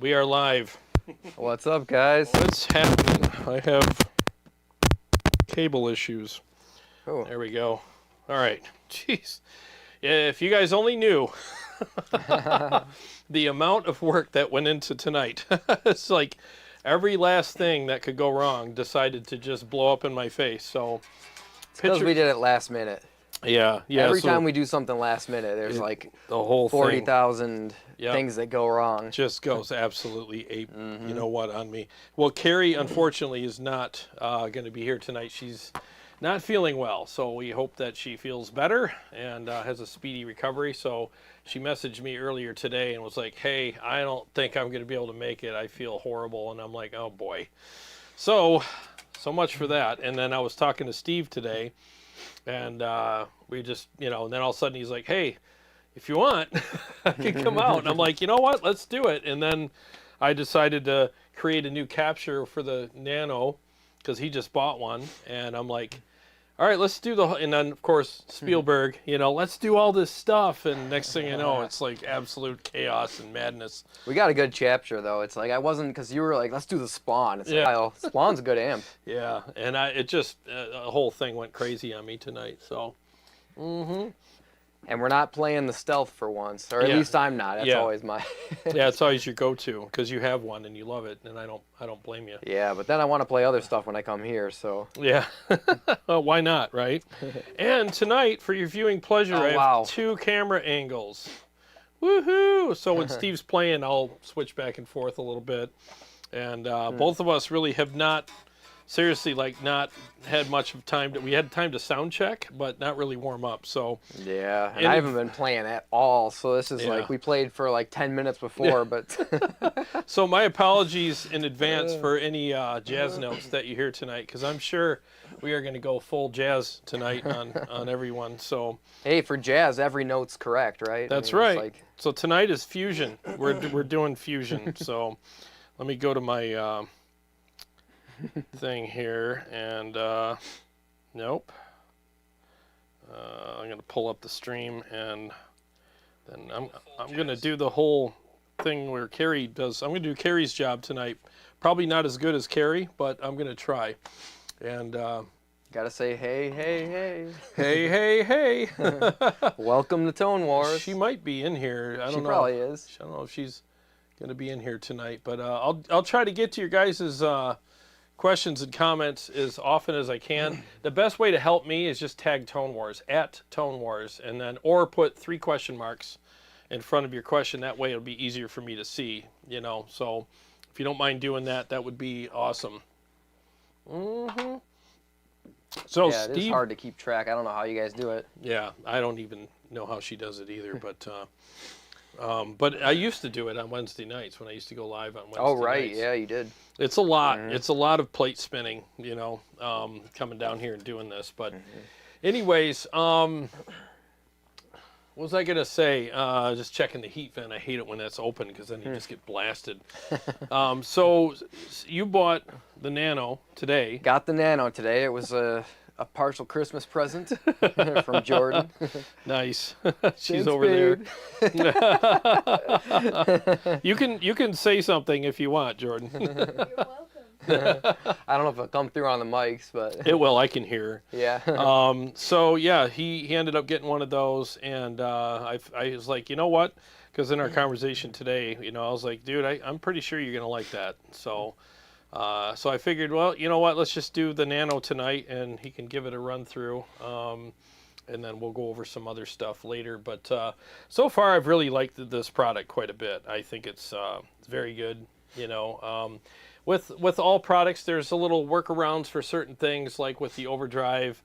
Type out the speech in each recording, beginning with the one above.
We are live. What's up, guys? What's happening? I have cable issues. Oh. There we go. All right. Jeez. If you guys only knew the amount of work that went into tonight. It's like every last thing that could go wrong decided to just blow up in my face. So Because we did it last minute. Yeah. Every time we do something last minute, there's like the whole 40,000 things that go wrong. Just goes absolutely ape, you know what, on me. Well, Carrie, unfortunately, is not going to be here tonight. She's not feeling well, so we hope that she feels better and has a speedy recovery. So she messaged me earlier today and was like, hey, I don't think I'm going to be able to make it. I feel horrible. And I'm like, oh, boy. So much for that. And then I was talking to Steve today, and we just, and then all of a sudden he's like, hey, if you want, I can come out. And I'm like, you know what, let's do it. And then I decided to create a new capture for the Nano because he just bought one. And I'm like, all right, let's do and then, of course, Spielberg, let's do all this stuff. And next thing you know, it's like absolute chaos and madness. We got a good capture, though. It's like, I wasn't, because you were like, let's do the Splawn. It's like, oh, Splawn's a good amp. Yeah, and it just, the whole thing went crazy on me tonight, so. And we're not playing the stealth for once, or at least I'm not. That's always my. Yeah, it's always your go-to because you have one and you love it, and I don't blame you. Yeah, but then I want to play other stuff when I come here, so. Yeah, well, why not, right? And tonight, for your viewing pleasure, I have 2 camera angles. Woohoo! So when Steve's playing, I'll switch back and forth a little bit, and both of us really have not. Seriously, not had much of time. We had time to sound check, but not really warm up. So yeah, and I haven't been playing at all. So this is like we played for like 10 minutes before, but. So my apologies in advance for any jazz notes that you hear tonight, because I'm sure we are going to go full jazz tonight on everyone. So hey, for jazz, every note's correct, right? That's right. So tonight is fusion. We're doing fusion. So let me go to my. Thing here, and nope. I'm gonna pull up the stream, and then I'm gonna do the whole thing where Carrie does. I'm gonna do Carrie's job tonight. Probably not as good as Carrie, but I'm gonna try. And gotta say hey, hey, hey. Hey, hey, hey. Welcome to Tone Wars. She might be in here. I don't know. She probably is. I don't know if she's gonna be in here tonight, but I'll try to get to your guys's questions and comments as often as I can. The best way to help me is just tag Tone Wars at Tone Wars, and then or put 3 question marks in front of your question. That way it'll be easier for me to see. So if you don't mind doing that, that would be awesome. So yeah, Steve, it's hard to keep track. I don't know how you guys do it. Yeah, I don't even know how she does it either, but I used to do it on Wednesday nights when I used to go live on Wednesday nights. Oh, right. Nights. Yeah, you did. It's a lot. It's a lot of plate spinning, coming down here and doing this. But anyways, what was I going to say? Just checking the heat vent. I hate it when that's open because then you just get blasted. So you bought the Nano today. Got the Nano today. It was a partial Christmas present from Jordan. Nice. She's over there. You can say something if you want, Jordan. You're welcome. I don't know if it'll come through on the mics, but it will. I can hear. Yeah. So yeah, he ended up getting one of those, and I was like, you know what? Because in our conversation today, I was like, dude, I'm pretty sure you're gonna like that. So I figured, well, you know what? Let's just do the Nano tonight, and he can give it a run through, and then we'll go over some other stuff later. But so far, I've really liked this product quite a bit. I think it's very good. With all products, there's a little workarounds for certain things, like with the overdrive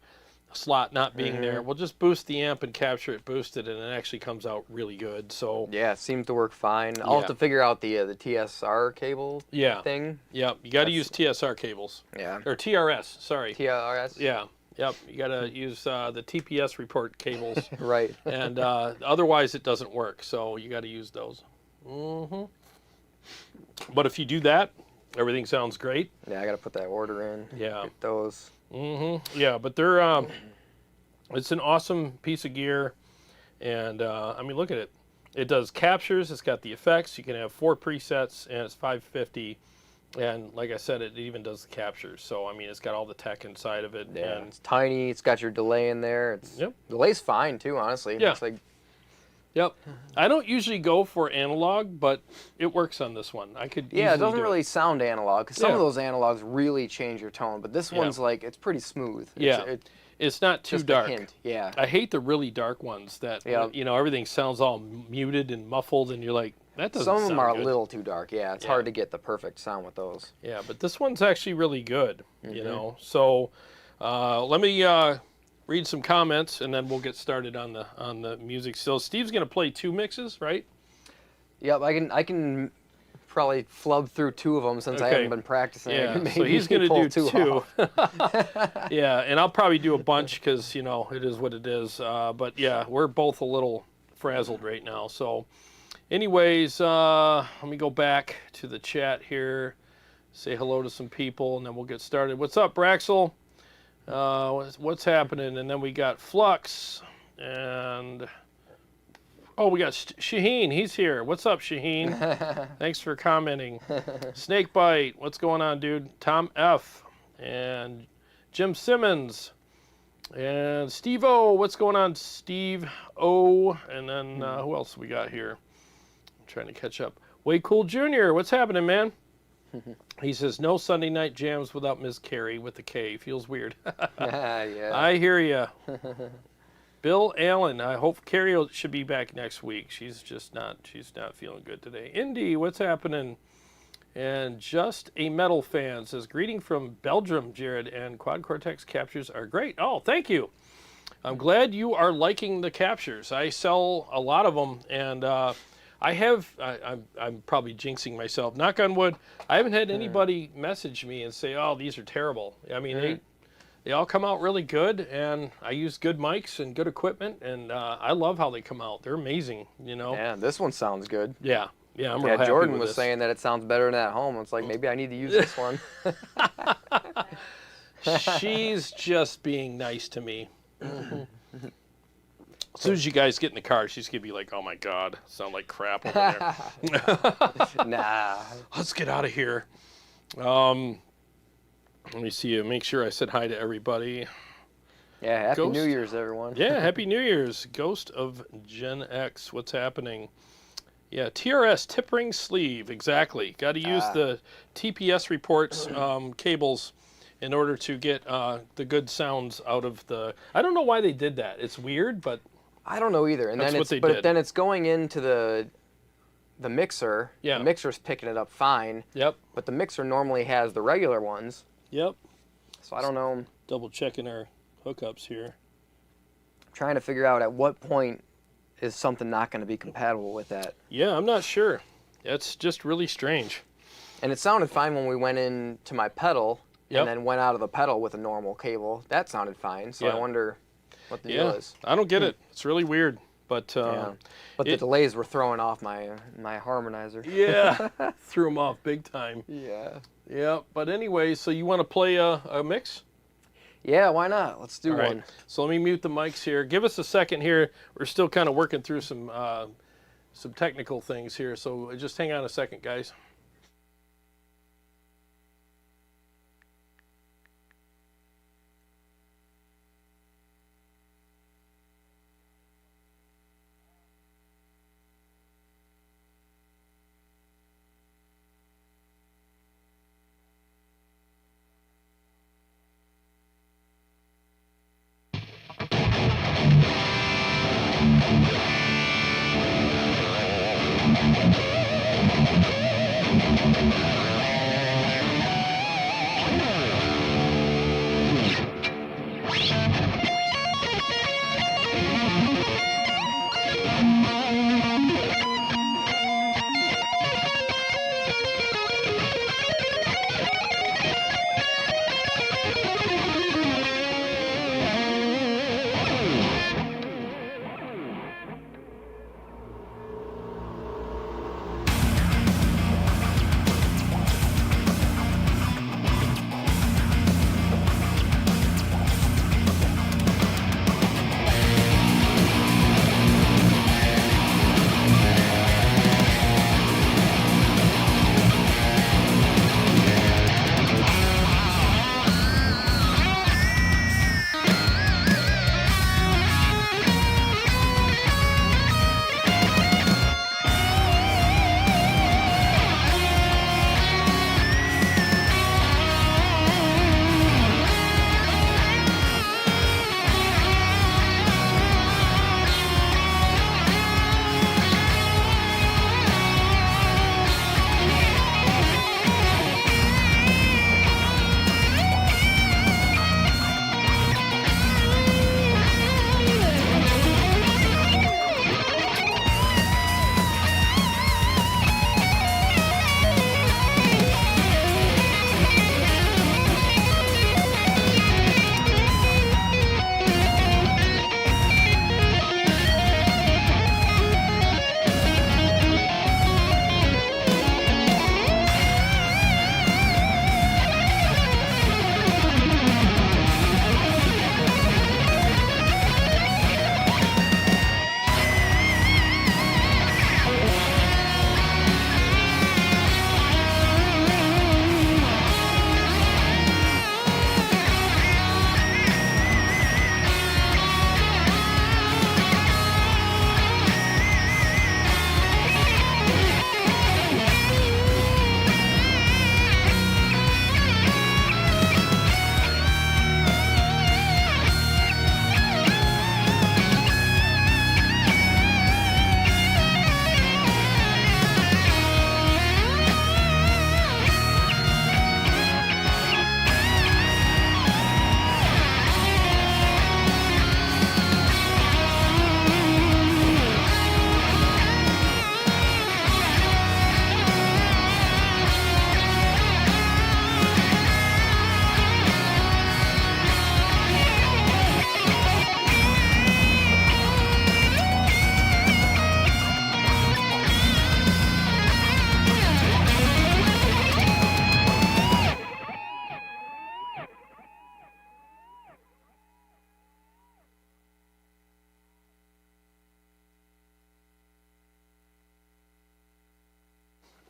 slot not being there. We'll just boost the amp and capture it boosted, and it actually comes out really good. So yeah, it seems to work fine. I'll have to figure out the TSR cable thing. Yeah, you got to use TSR cables. Yeah. Or TRS, sorry. TRS? Yeah. Yep, you got to use the TPS report cables. Right. And otherwise it doesn't work, so you got to use those. But if you do that, everything sounds great. Yeah, I got to put that order in. Yeah. Get those. Yeah, but they're it's an awesome piece of gear, and I mean, look at it. It does captures. It's got the effects. You can have 4 presets, and it's $550. And like I said, it even does the captures. So I mean, it's got all the tech inside of it. Yeah, And it's tiny. It's got your delay in there. It's delay's fine too, honestly. Yeah. It's like, yep. I don't usually go for analog, but it works on this one. I could. yeah, it easily doesn't do really sound analog, because some of Yeah. those analogs really change your tone, but this one's like, it's pretty smooth. Yeah. It's not too just dark. A hint. Yeah. I hate the really dark ones that you know, everything sounds all muted and muffled, and you're like, that doesn't Some of them sound are good. a little too dark. Yeah, it's hard to get the perfect sound with those. Yeah, but this one's actually really good. You know, so let me read some comments, and then we'll get started on the music. So Steve's gonna play 2 mixes, right? Yep, I can probably flub through 2 of them since I haven't been practicing. Yeah, Maybe so he's gonna pull do 2. Yeah, and I'll probably do a bunch because you know it is what it is. But yeah, we're both a little frazzled right now. So, anyways, let me go back to the chat here, say hello to some people, and then we'll get started. What's up, Braxel? What's happening? And then we got Flux, and oh, we got Shaheen. He's here. What's up, Shaheen? Thanks for commenting. Snakebite. What's going on, dude? Tom F. And Jim Simmons. And Steve O. What's going on, Steve O. And then who else we got here? I'm trying to catch up. Way Cool Jr. What's happening, man? He says, no Sunday night jams without Ms. Carey with the K. Feels weird. Yeah. I hear ya. Bill Allen, I hope Carrie should be back next week. She's not feeling good today. Indy, what's happening? And Just a Metal Fan says, greeting from Belgium, Jarrod, and Quad Cortex captures are great. Oh, thank you. I'm glad you are liking the captures. I sell a lot of them, and I'm probably jinxing myself. Knock on wood, I haven't had anybody message me and say, oh, these are terrible. I mean, they all come out really good, and I use good mics and good equipment, and I love how they come out. They're amazing, you know? Yeah, this one sounds good. Yeah, I'm real happy Jordan with was this. saying that it sounds better than at home. It's like, maybe I need to use this one. She's just being nice to me. As soon as you guys get in the car, she's going to be like, oh, my God, sound like crap over there. Nah. Let's get out of here. Let me see. Make sure I said hi to everybody. Yeah, Happy Ghost. New Year's, everyone. Yeah, Happy New Year's. Ghost of Gen X. What's happening? Yeah, TRS, tip ring sleeve. Exactly. Got to use the TPS reports cables in order to get the good sounds out of the... I don't know why they did that. It's weird, but... I don't know either. And that's then what they did. then it's going into the mixer. Yeah. The mixer's picking it up fine. Yep. But the mixer normally has the regular ones. Yep. So I don't know. Double checking our hookups here. I'm trying to figure out at what point is something not going to be compatible with that. Yeah, I'm not sure. It's just really strange. And it sounded fine when we went into my pedal Yep. and then went out of the pedal with a normal cable. That sounded fine. So Yeah. I wonder what the deal is. I don't get it. It's really weird. But But the delays were throwing off my harmonizer. yeah, threw them off big time. Yeah. Yeah, but anyway, so you want to play a mix? Yeah, why not? Let's do All one. right. So let me mute the mics here. Give us a second here. We're still kind of working through some technical things here. So just hang on a second, guys.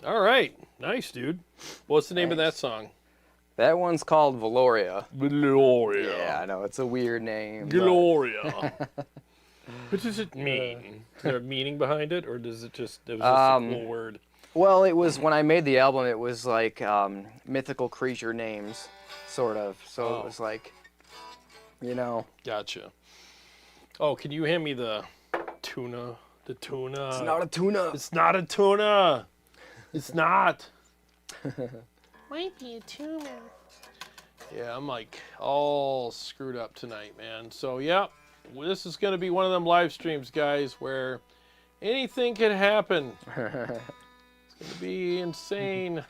All right. Nice, dude. What's the name of that song? That one's called Valoria. Gloria. Yeah, I know. It's a weird name. Gloria. What does it mean? Is there a meaning behind it, or does it just, it was just a cool word? Well, it was, when I made the album, it was like mythical creature names, sort of. So it was like, you know. Gotcha. Oh, can you hand me the tuna? The tuna. It's not a tuna. It's not a tuna. It's not. Might be a tuna. Yeah, I'm like all screwed up tonight, man. So, yeah, this is going to be one of them live streams, guys, where anything can happen. It's going to be insane.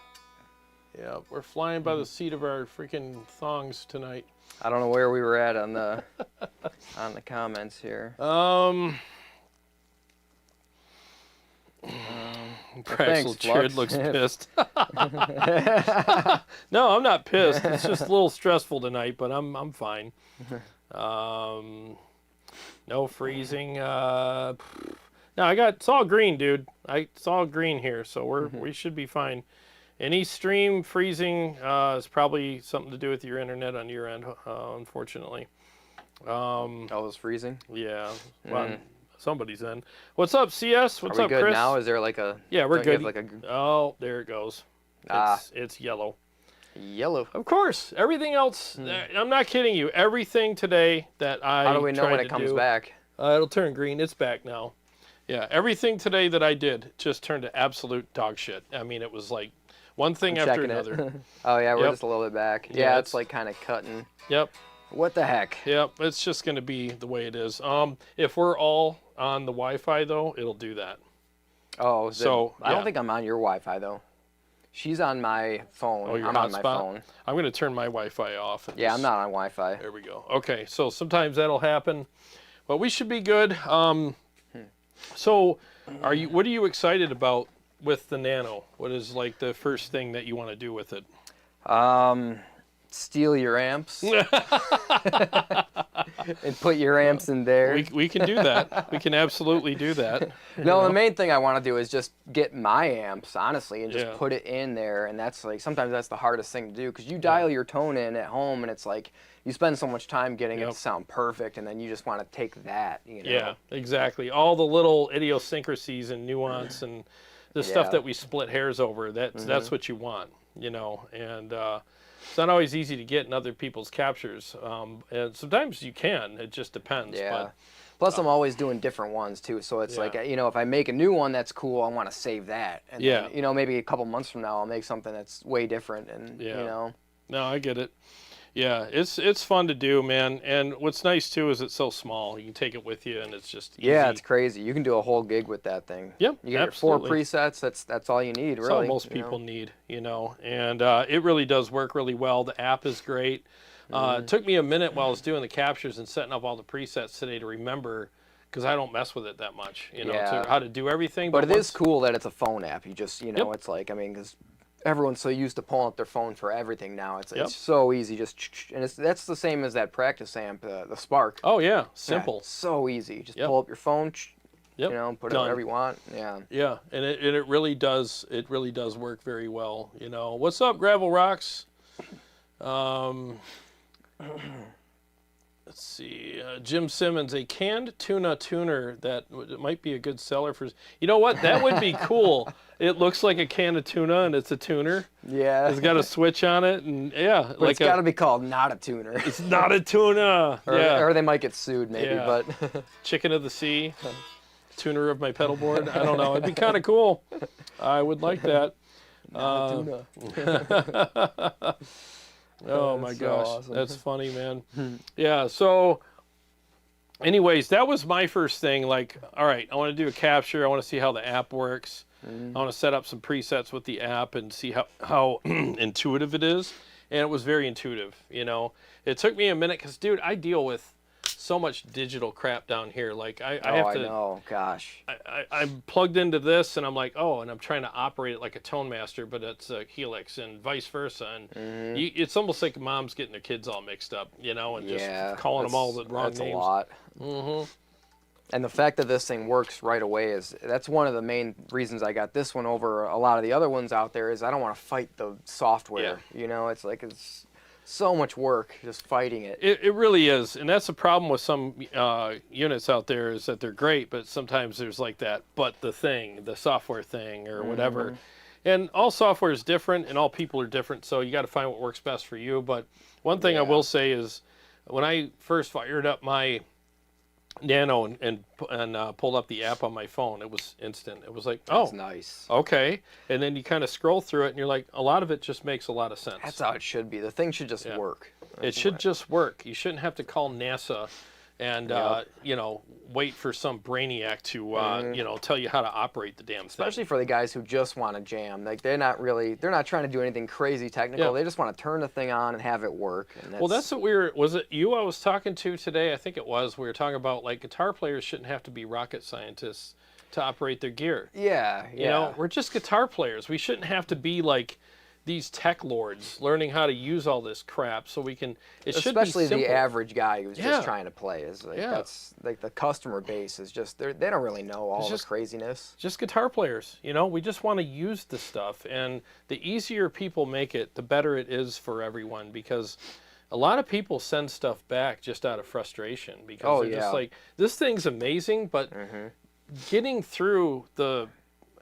Yeah, we're flying by the seat of our freaking thongs tonight. I don't know where we were at on the comments here. Thanks, Jared looks pissed. No, I'm not pissed. It's just a little stressful tonight, but I'm fine. No freezing. No, it's all green, dude. It's all green here, so we should be fine. Any stream freezing is probably something to do with your internet on your end, unfortunately. It's freezing? Yeah. Well, somebody's in. What's up, CS? What's up, Chris? Are we good Chris? now? Is there like a... Yeah, we're good. Like oh, there it goes. It's yellow. Yellow. Of course. Everything else, I'm not kidding you. Everything today that I How do we know when it comes back? It'll turn green. It's back now. Yeah, everything today that I did just turned to absolute dog shit. I mean, it was like one thing after another. Oh, yeah, we're just a little bit back. Yeah, Yeah, it's like kind of cutting. Yep. What the heck? Yep, it's just going to be the way it is. If we're all on the Wi-Fi, though, it'll do that. Oh, so I don't think I'm on your Wi-Fi, though. She's on my phone. Oh, your I'm on my phone. I'm going to turn my Wi-Fi off. Yeah, I'm not on Wi-Fi. There we go. Okay, so sometimes that'll happen, but we should be good. So, what are you excited about with the Nano? What is like the first thing that you want to do with it? Steal your amps and put your amps in there. We can do that. We can absolutely do that. No, the main thing I want to do is just get my amps, honestly, and just Yeah. put it in there. And that's like, sometimes that's the hardest thing to do, because you dial your tone in at home and it's like, you spend so much time getting it to sound perfect, and then you just want to take that, you know? Yeah, exactly. All the little idiosyncrasies and nuance and the stuff that we split hairs over, that's what you want, you know, and it's not always easy to get in other people's captures. And sometimes you can, it just depends. Yeah. But, plus, I'm always doing different ones, too, so it's like, you know, if I make a new one that's cool, I want to save that. And then, you know, maybe a couple months from now, I'll make something that's way different, and, you know. No, I get it. Yeah, it's fun to do, man. And what's nice, too, is it's so small. You can take it with you, and it's just easy. Yeah, it's crazy. You can do a whole gig with that thing. Yep, you get absolutely. your 4 presets. That's all you need, really. That's all most people need, you know. And it really does work really well. The app is great. It took me a minute while I was doing the captures and setting up all the presets today to remember, because I don't mess with it that much, you know, how to do everything. But it is cool that it's a phone app. You just, you know, it's like, I mean, because everyone's so used to pulling up their phone for everything now. It's so easy, and that's the same as that practice amp, the Spark. Oh yeah, simple. Yeah, so easy. Just pull up your phone, you know, put it whatever you want. Yeah. Yeah, and it really does. It really does work very well. You know, what's up, Gravel Rocks? Let's see, Jim Simmons, a canned tuna tuner that might be a good seller for. You know what? That would be cool. It looks like a can of tuna, and it's a tuner. Yeah. It's got a switch on it, and but like it's got to be called not a tuner. It's not a tuna. Or they might get sued, maybe. But Chicken of the Sea, tuner of my pedal board. I don't know. It'd be kind of cool. I would like that. Not a tuna. Oh my gosh, awesome. That's funny, man. Yeah, so anyways, that was my first thing. Like, all right, I want to do a capture. I want to see how the app works. I want to set up some presets with the app and see how intuitive it is. And it was very intuitive, you know. It took me a minute because, dude, I deal with so much digital crap down here. Like, I have to... I know, gosh. I'm plugged into this, and I'm like, oh, and I'm trying to operate it like a Tone Master, but it's a Helix, and vice versa. And it's almost like mom's getting their kids all mixed up, you know, and just calling them all the wrong names. That's a lot. And the fact that this thing works right away that's one of the main reasons I got this one over a lot of the other ones out there. Is I don't want to fight the software. Yeah. You know, it's like it's so much work just fighting it. It really is, and that's the problem with some units out there, is that they're great, but sometimes there's like that the software thing or whatever. And all software is different, and all people are different, so you got to find what works best for you. But one thing I will say is, when I first fired up my Nano and pulled up the app on my phone, it was instant. It was like, That's nice. okay. And then you kind of scroll through it, and you're like, a lot of it just makes a lot of sense. That's how it should be. The thing should just work. It should just work. You shouldn't have to call NASA and you know, wait for some brainiac to you know, tell you how to operate the damn thing. Especially for the guys who just want to jam. Like they're not trying to do anything crazy technical. They just want to turn the thing on and have it work. And well, that's what was it you I was talking to today? I think it was. We were talking about like guitar players shouldn't have to be rocket scientists to operate their gear. Yeah. You know, we're just guitar players. We shouldn't have to be like these tech lords learning how to use all this crap, so we can. Especially should be the average guy who's Yeah. just trying to play is like that's like the customer base is just they don't really know all the craziness. Just guitar players, you know. We just want to use the stuff, and the easier people make it, the better it is for everyone. Because a lot of people send stuff back just out of frustration because they're just like, this thing's amazing, but getting through the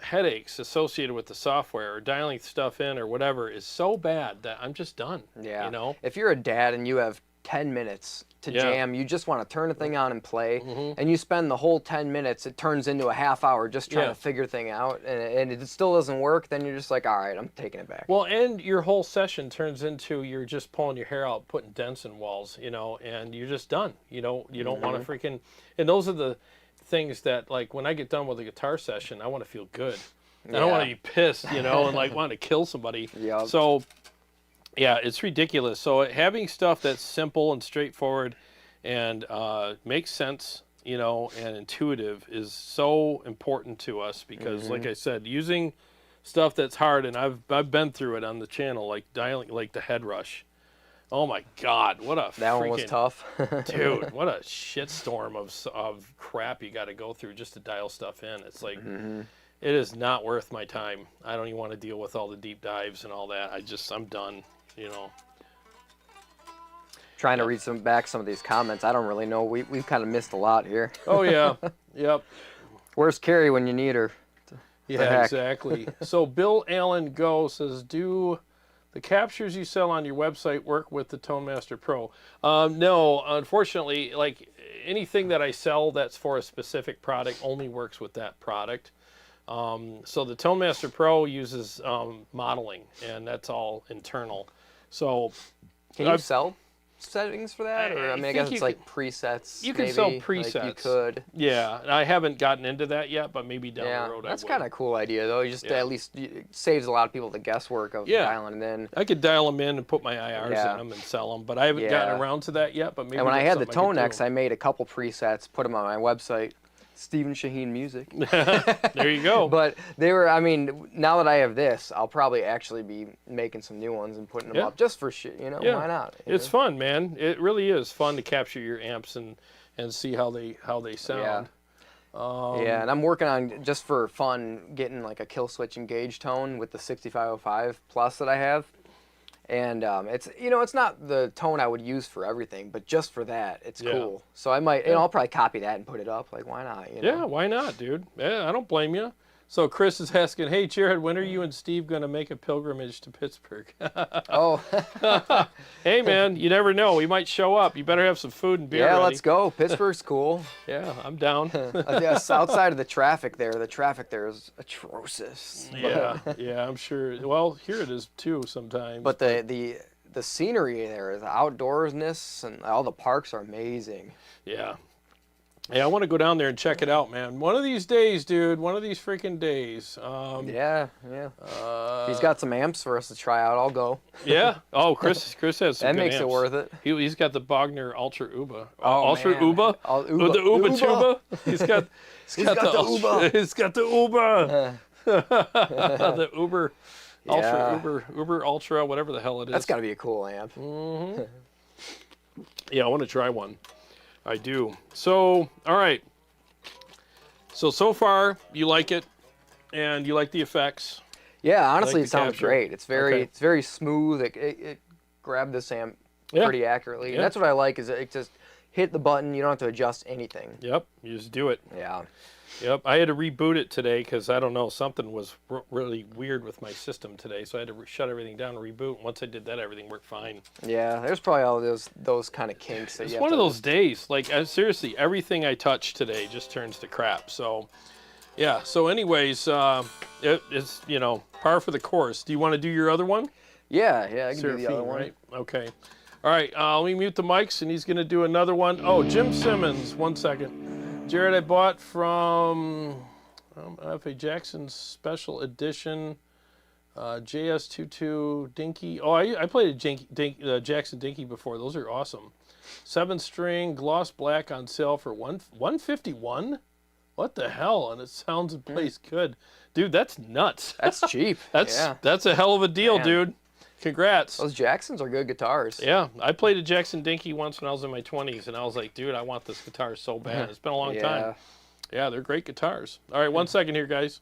headaches associated with the software or dialing stuff in or whatever is so bad that I'm just done. Yeah. You know? If you're a dad and you have 10 minutes to jam, you just want to turn the thing on and play, and you spend the whole 10 minutes, it turns into a half hour just trying to figure thing out, and it still doesn't work, then you're just like, all right, I'm taking it back. Well, and your whole session turns into you're just pulling your hair out, putting dents in walls, you know, and you're just done. You know, you don't want to freaking, and those are the things that, like, when I get done with a guitar session, I want to feel good. I don't want to be pissed, you know, and like want to kill somebody. So, yeah, it's ridiculous. So having stuff that's simple and straightforward and makes sense, you know, and intuitive is so important to us because, like I said, using stuff that's hard, and I've been through it on the channel, like dialing, like the head rush. Oh my God, what a that one was tough. Dude, what a shitstorm of crap you got to go through just to dial stuff in. It's like, it is not worth my time. I don't even want to deal with all the deep dives and all that. I'm done, you know. Trying to read some of these comments. I don't really know. We've kind of missed a lot here. Oh, yeah. Yep. Where's Carrie when you need her? Yeah, exactly. So Bill Allen Go says, do the captures you sell on your website work with the ToneMaster Pro? No, unfortunately, like anything that I sell that's for a specific product only works with that product. So the ToneMaster Pro uses modeling, and that's all internal. So can you sell settings for that, or I mean, I guess it's like presets. You can sell presets. Like you could. Yeah, I haven't gotten into that yet, but maybe down the road. That's kind of a cool idea, though. You just at least it saves a lot of people the guesswork of dialing it in. I could dial them in and put my IRs in them and sell them, but I haven't gotten around to that yet. But maybe. And when I had the ToneX, I made a couple presets, put them on my website. Stephen Shaheen Music. There you go. But they were, I mean, now that I have this, I'll probably actually be making some new ones and putting them up just for shit, you know, why not? It's fun, man. It really is fun to capture your amps and see how they sound. Yeah, and I'm working on, just for fun, getting like a kill switch engage tone with the 6505 Plus that I have. And it's, you know, it's not the tone I would use for everything, but just for that, it's cool. So I might, and I'll probably copy that and put it up. Like, why not? You know? Yeah, why not, dude? Yeah, I don't blame you. So Chris is asking, hey, Jarrod, when are you and Steve going to make a pilgrimage to Pittsburgh? Oh. Hey, man, you never know. We might show up. You better have some food and beer ready. Let's go. Pittsburgh's cool. Yeah, I'm down. Yes, outside of the traffic there is atrocious. Yeah, yeah, I'm sure. Well, here it is, too, sometimes. But the scenery there, the outdoorsness, and all the parks are amazing. Yeah. Yeah, I want to go down there and check it out, man. One of these days, dude. One of these freaking days. Yeah. He's got some amps for us to try out. I'll go. Yeah. Oh, Chris has some that good makes amps. it worth it. He's got the Bogner Ultra Uba. Oh, Ultra man. Uba? The Uba Tuba? He's got the Uba. He's got the Uba. The Uber. Uber Ultra, whatever the hell it is. That's got to be a cool amp. Yeah, I want to try one. I do. So, all right. So far, you like it, and you like the effects. Yeah, honestly, like it the sounds capture. great. It's very Okay. it's very smooth. It grabbed this amp Yeah. pretty accurately. Yeah. And that's what I like is it just hit the button. You don't have to adjust anything. Yep, you just do it. Yeah. Yep, I had to reboot it today because I don't know, something was really weird with my system today, so I had to shut everything down and reboot. And once I did that, everything worked fine. Yeah, there's probably all those kind of kinks. That It's you have one of to- those days. Like, seriously, everything I touch today just turns to crap. So, yeah. So, anyways, it's, you know, par for the course. Do you want to do your other one? Yeah, I can do the Seraphine, other one. right? Okay. All right, let me mute the mics, and he's going to do another one. Oh, Jim Simmons. 1 second. Jarrod, I bought from F.A. Jackson's Special Edition JS22 Dinky. Oh, I played a Jackson Dinky before. Those are awesome. 7-string gloss black on sale for $151. What the hell? And it sounds and plays good, dude. That's nuts. That's cheap. That's a hell of a deal, Man. dude. Congrats. Those Jacksons are good guitars. Yeah, I played a Jackson Dinky once when I was in my 20s, and I was like, dude, I want this guitar so bad. It's been a long time. Yeah, they're great guitars. All right, 1 second here, guys.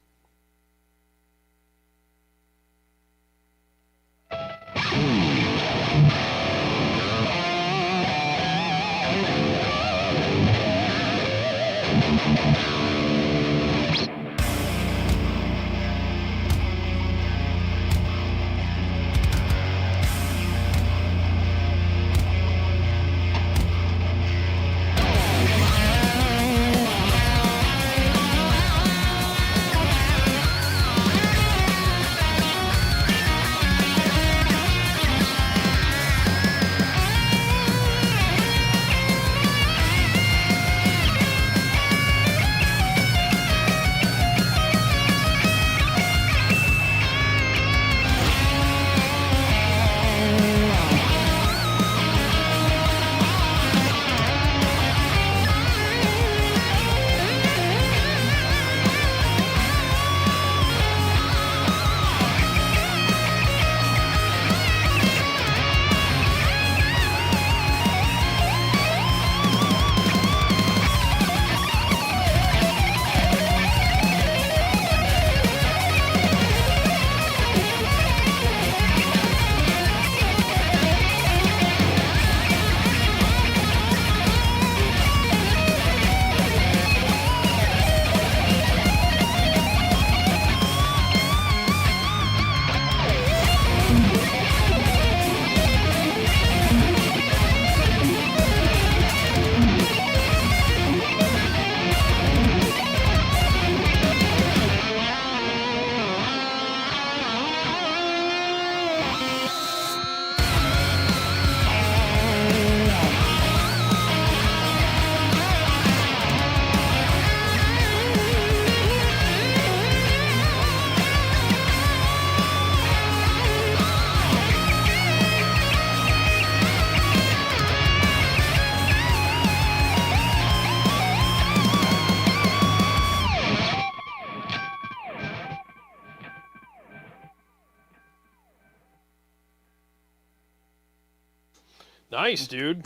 Nice, dude.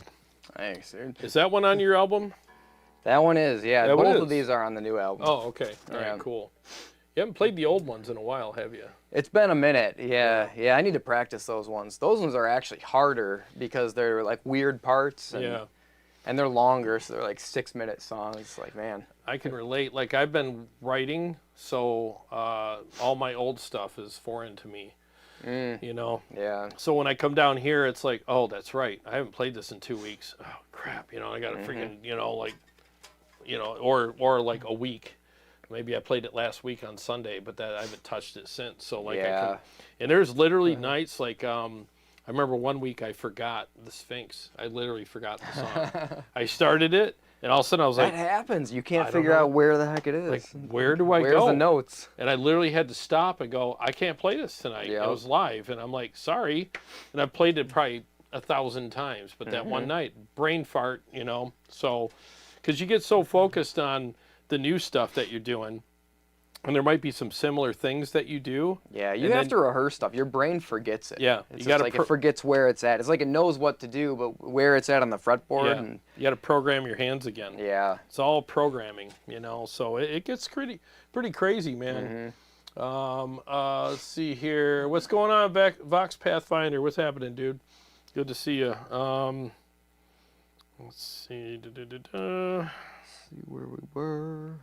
Thanks, dude. Is that one on your album? That one is, yeah. That one Both is. of these are on the new album. Oh, okay. All right, cool. You haven't played the old ones in a while, have you? It's been a minute, yeah. I need to practice those ones. Those ones are actually harder because they're like weird parts. And, and they're longer, so they're like 6-minute songs. Like, man. I can relate. Like, I've been writing, so all my old stuff is foreign to me. You know? Yeah. So when I come down here, it's like, oh, that's right. I haven't played this in 2 weeks. Oh, crap. You know, I got to freaking, you know, like, you know, or like a week. Maybe I played it last week on Sunday, but that I haven't touched it since. So like, and there's literally nights like, I remember one week I forgot the Sphinx. I literally forgot the song. I started it, and all of a sudden I was like, that happens. You can't figure out where the heck it is. like, where do I go? Where's the notes? And I literally had to stop and go, I can't play this tonight. Yep. It was live, and I'm like, sorry. And I've played it probably 1,000 times, but that one night, brain fart, you know. So, because you get so focused on the new stuff that you're doing, and there might be some similar things that you do. Yeah, you have to rehearse stuff. Your brain forgets it. Yeah, it's just like it forgets where it's at. It's like it knows what to do, but where it's at on the fretboard. Yeah, and you got to program your hands again. Yeah, it's all programming, you know. So it gets pretty crazy, man. Let's see here. What's going on back Vox Pathfinder? What's happening, dude? Good to see you. Let's see. See where we were.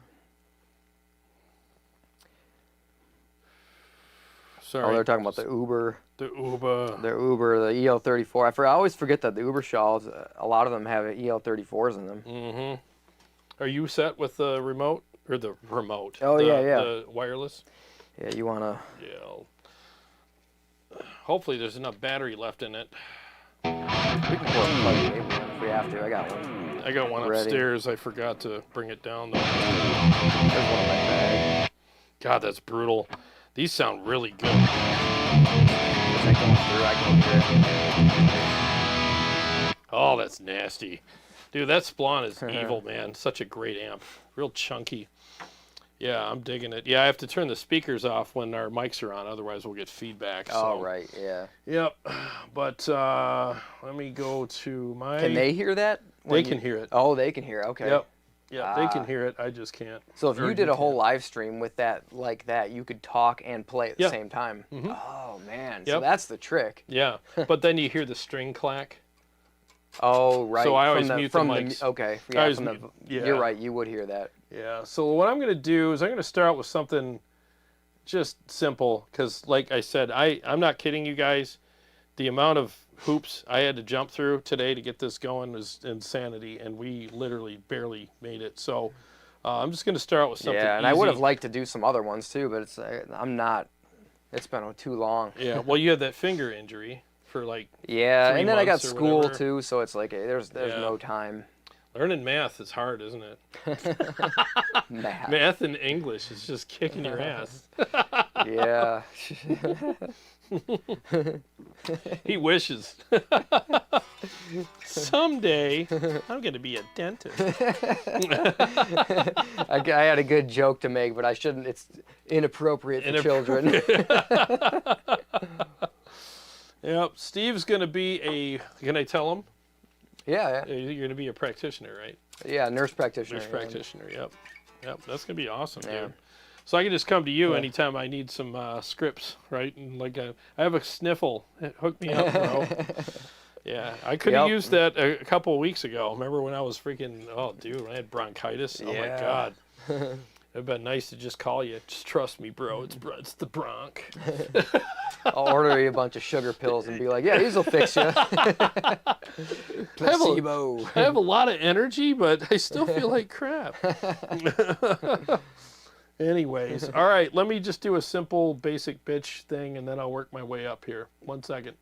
Sorry. Oh, they're talking about the Uber. The Uber. The Uber, the EL34. I always forget that the Uber shells, a lot of them have EL34s in them. Mm-hmm. Are you set with the remote? Or the remote? Oh, yeah. The wireless? Yeah, you want to... Yeah. Hopefully there's enough battery left in it. We can pull a plug if we have to. I got one. I got one upstairs. I forgot to bring it down, though. There's one in my bag. God, that's brutal. These sound really good. Is that going through? I can hear it. Oh, that's nasty. Dude, that Splawn is evil, man. Such a great amp. Real chunky. Yeah, I'm digging it. Yeah, I have to turn the speakers off when our mics are on, otherwise we'll get feedback. Oh, right, yeah. Yep. But let me go to my... Can they hear that? They can hear it. Oh, they can hear it. Okay. Yep. Yeah, they can hear it. I just can't. So if you did a whole live stream with that like that, you could talk and play at the same time. Oh, man. So that's the trick. Yeah. But then you hear the string clack. Oh, right. So I always mute the mics. Okay. Yeah, you're right. You would hear that. Yeah. So what I'm going to do is I'm going to start out with something just simple because, like I said, I'm not kidding you guys. The amount of hoops I had to jump through today to get this going was insanity, and we literally barely made it. So I'm just going to start out with something Yeah, and easy. I would have liked to do some other ones too, but I'm not. It's been too long. Yeah. Well, you had that finger injury for like 3 and then I got months or school whatever. too, so it's like there's no time. Learning math is hard, isn't it? Math. Math and English is just kicking your ass. Yeah. He wishes. Someday, I'm going to be a dentist. I had a good joke to make, but I shouldn't. It's inappropriate for children. Yep. Steve's going to be can I tell him? Yeah. You're going to be a practitioner, right? Yeah, nurse practitioner. Nurse practitioner, yep. Yep, that's going to be awesome, dude. So I can just come to you anytime I need some scripts, right? And like I have a sniffle. Hook me up, bro. Yeah, I could have used that a couple of weeks ago. Remember when I was freaking, oh, dude, I had bronchitis. Oh, my God. It'd been nice to just call you. Just trust me, bro. It's the bronch. I'll order you a bunch of sugar pills and be like, yeah, these will fix you. Placebo. I have a lot of energy, but I still feel like crap. Anyways, all right, let me just do a simple basic bitch thing, and then I'll work my way up here. 1 second.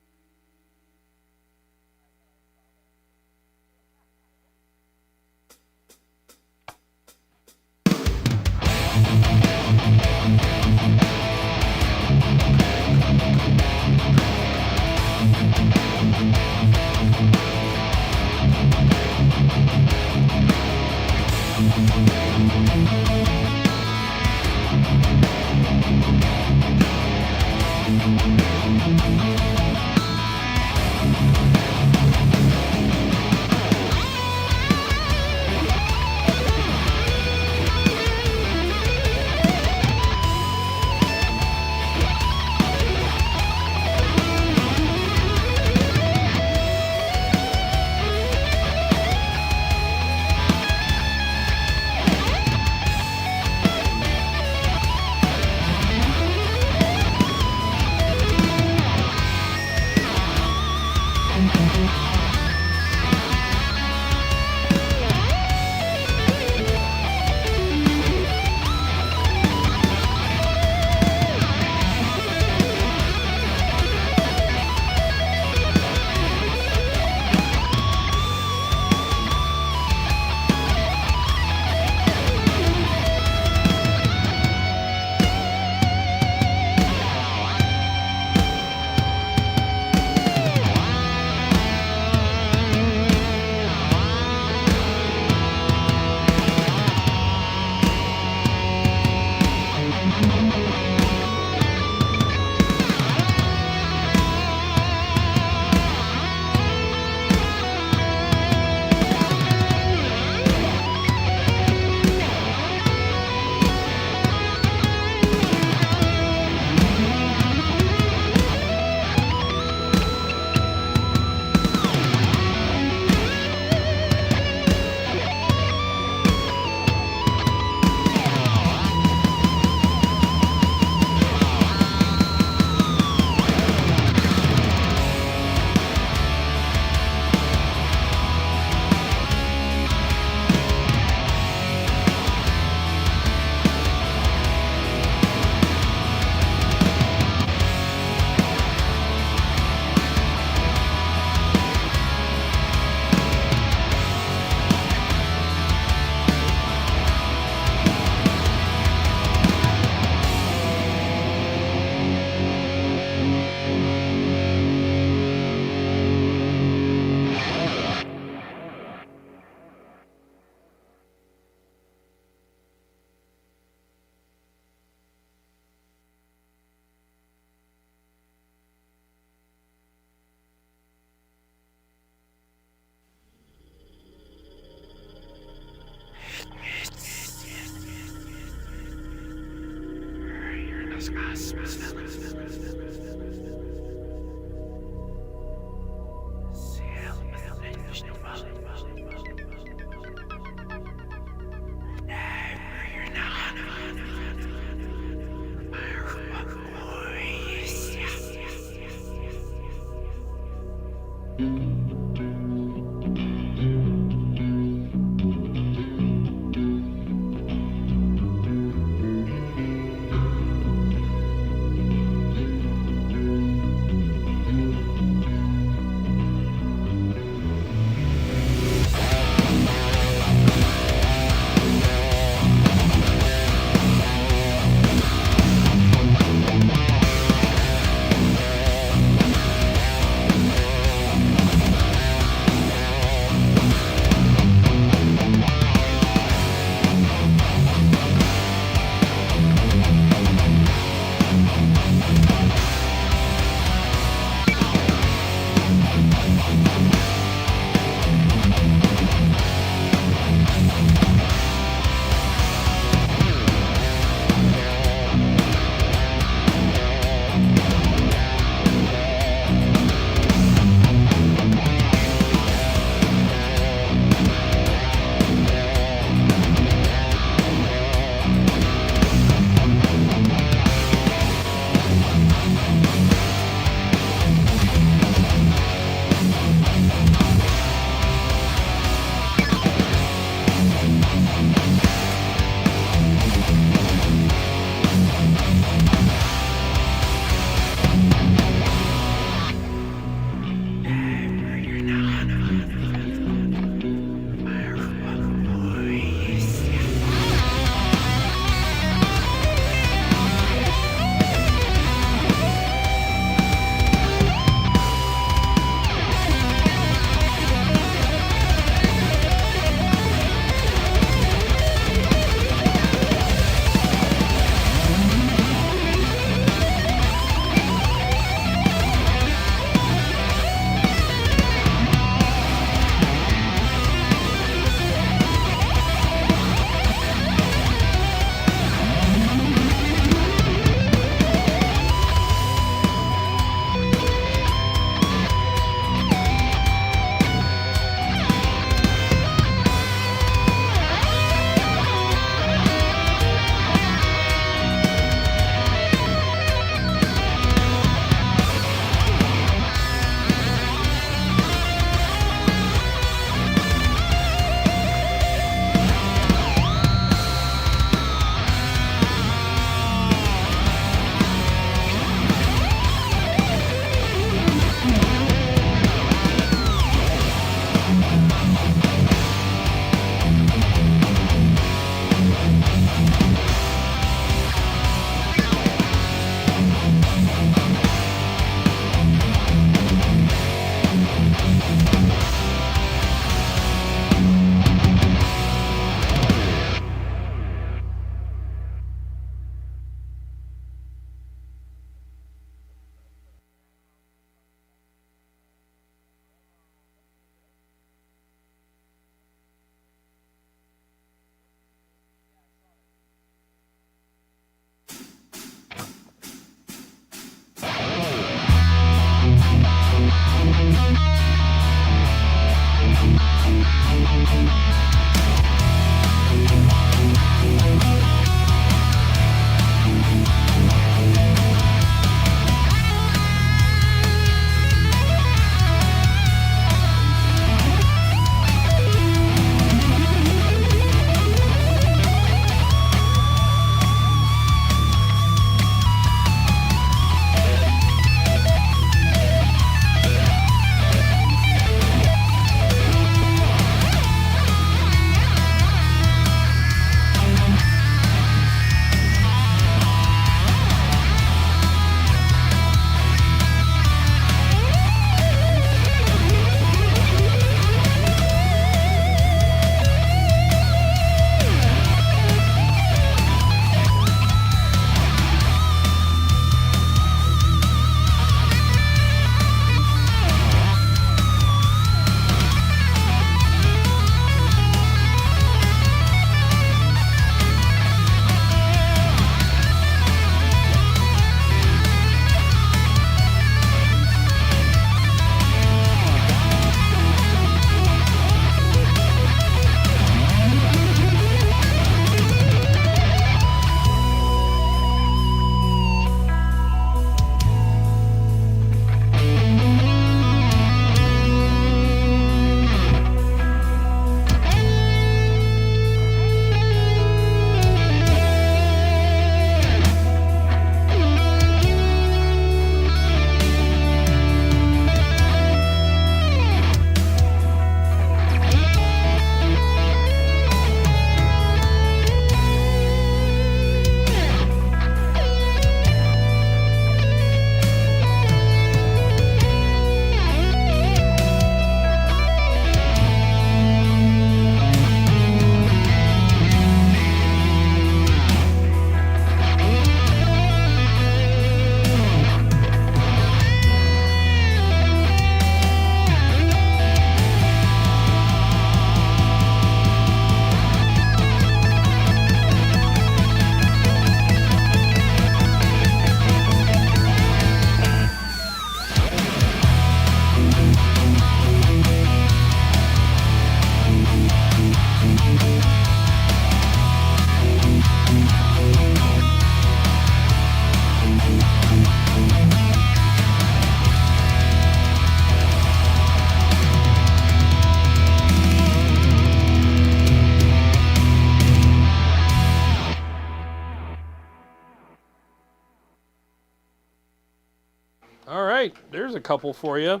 All right, there's a couple for you.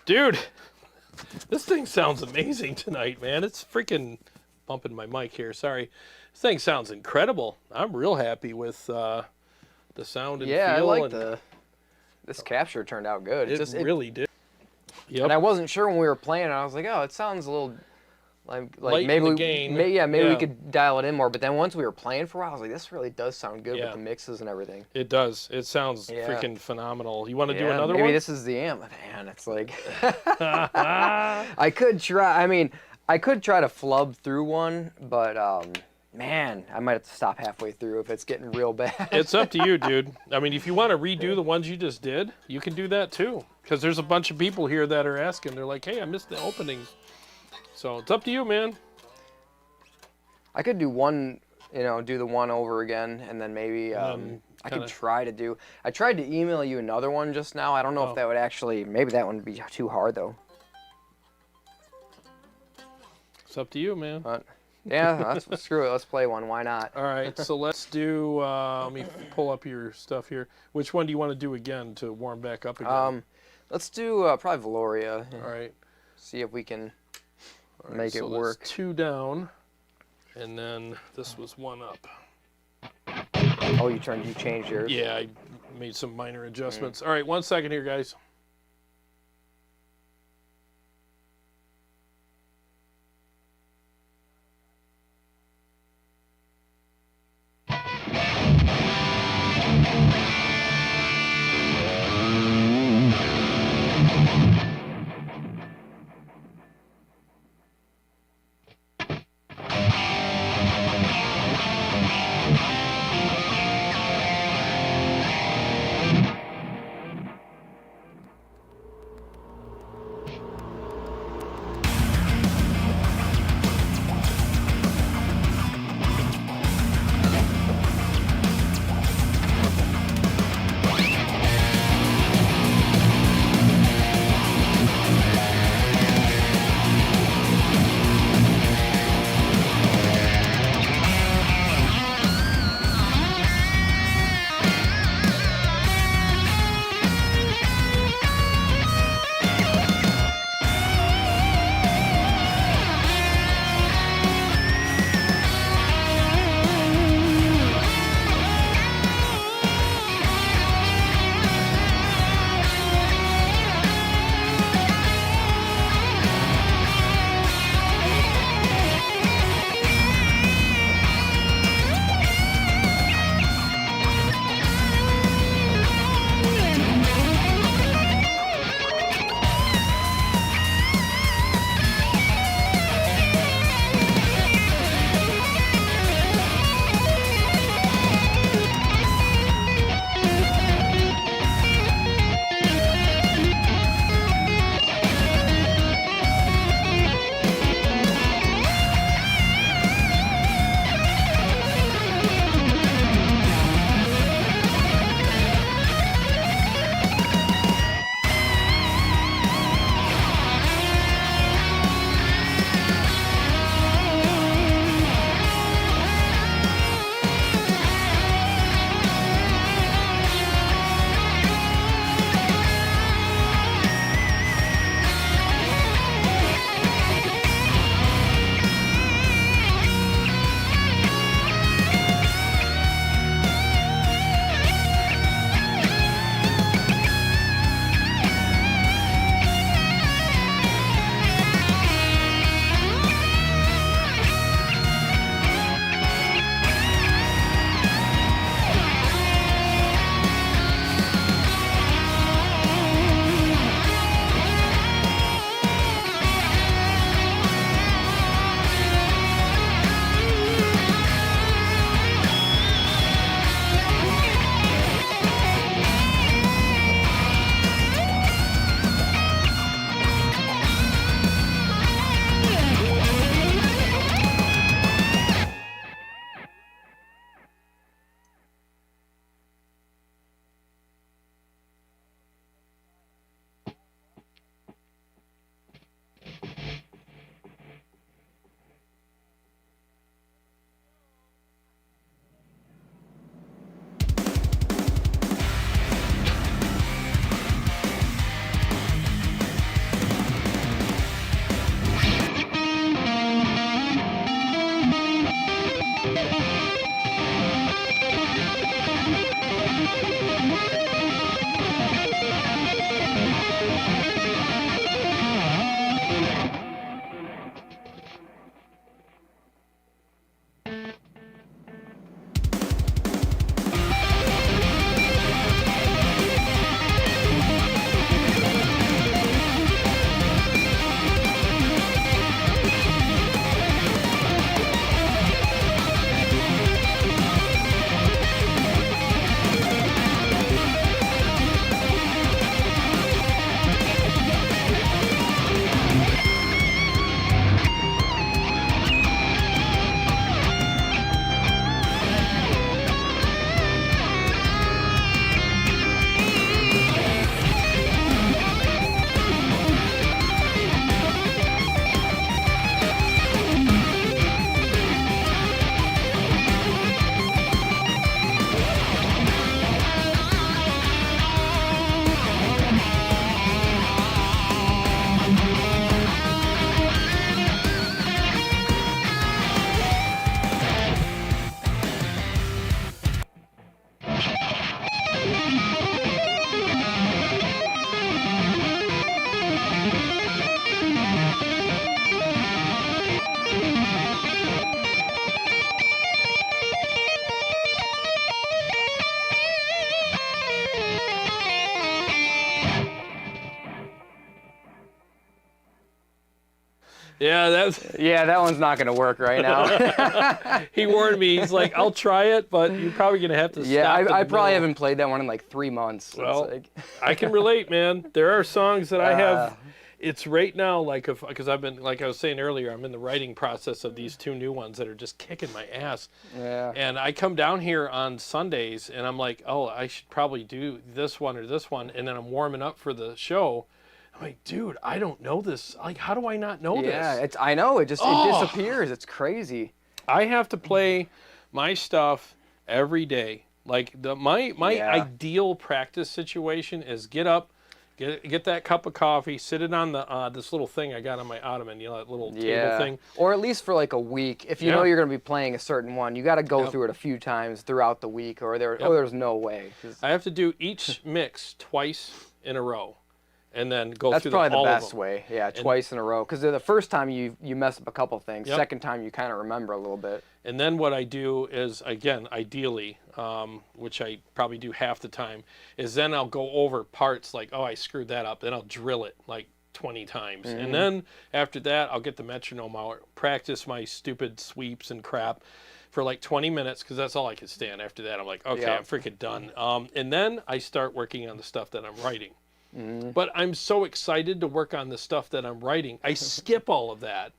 Dude, this thing sounds amazing tonight, man. It's freaking bumping my mic here. Sorry. This thing sounds incredible. I'm real happy with the sound and feel. Yeah, I like this capture turned out good. It really did. Yep. And I wasn't sure when we were playing. I was like, oh, it sounds a little like Light maybe in the gain. maybe we could dial it in more. But then once we were playing for a while, I was like, this really does sound good Yeah. with the mixes and everything. It does. It sounds Yeah. freaking phenomenal. You want to do Yeah, another maybe one? this is the amp. Man, it's like I could try. I mean, I could try to flub through one, but man, I might have to stop halfway through if it's getting real bad. It's up to you, dude. I mean, if you want to redo the ones you just did, you can do that too. Because there's a bunch of people here that are asking. They're like, hey, I missed the opening. So it's up to you, man. I could do one, do the one over again, and then maybe I could try to do. I tried to email you another one just now. I don't know if that would actually. Maybe that one would be too hard though. It's up to you, man. But yeah, screw it. Let's play one. Why not? All right, so let's do. Let me pull up your stuff here. Which one do you want to do again to warm back up again? Let's do probably Valoria. All right. See if we can All right, make it work. That's 2 down, and then this was 1 up. Oh, you changed yours. Yeah, I made some minor adjustments. All right, 1 second here, guys. Yeah, that's. Yeah, that one's not gonna work right now. He warned me. He's like, I'll try it, but you're probably gonna have to. Yeah, stop I probably haven't played that one in like 3 months. Well, It's like... I can relate, man. There are songs that I have. It's right now, like, because I've been, like I was saying earlier, I'm in the writing process of these 2 new ones that are just kicking my ass. Yeah. And I come down here on Sundays, and I'm like, oh, I should probably do this one or this one, and then I'm warming up for the show. I'm like, dude, I don't know this. Like, how do I not know this? Yeah, I know. It disappears. It's crazy. I have to play my stuff every day. Like, my ideal practice situation is get up, get that cup of coffee, sit it on the this little thing I got on my ottoman, you know, that little table thing. Or at least for like a week. If you know you're going to be playing a certain one, you got to go through it a few times throughout the week, or there's no way. I have to do each mix twice in a row, and then go That's through probably all the of best them. way. Yeah, twice in a row. Because the first time you mess up a couple things. Second time you kind of remember a little bit. And then what I do is, again, ideally, which I probably do half the time, is then I'll go over parts like, oh, I screwed that up. Then I'll drill it like 20 times. And then after that, I'll get the metronome out, practice my stupid sweeps and crap for like 20 minutes, because that's all I can stand. After that, I'm like, okay, I'm freaking done. And then I start working on the stuff that I'm writing. But I'm so excited to work on the stuff that I'm writing. I skip all of that.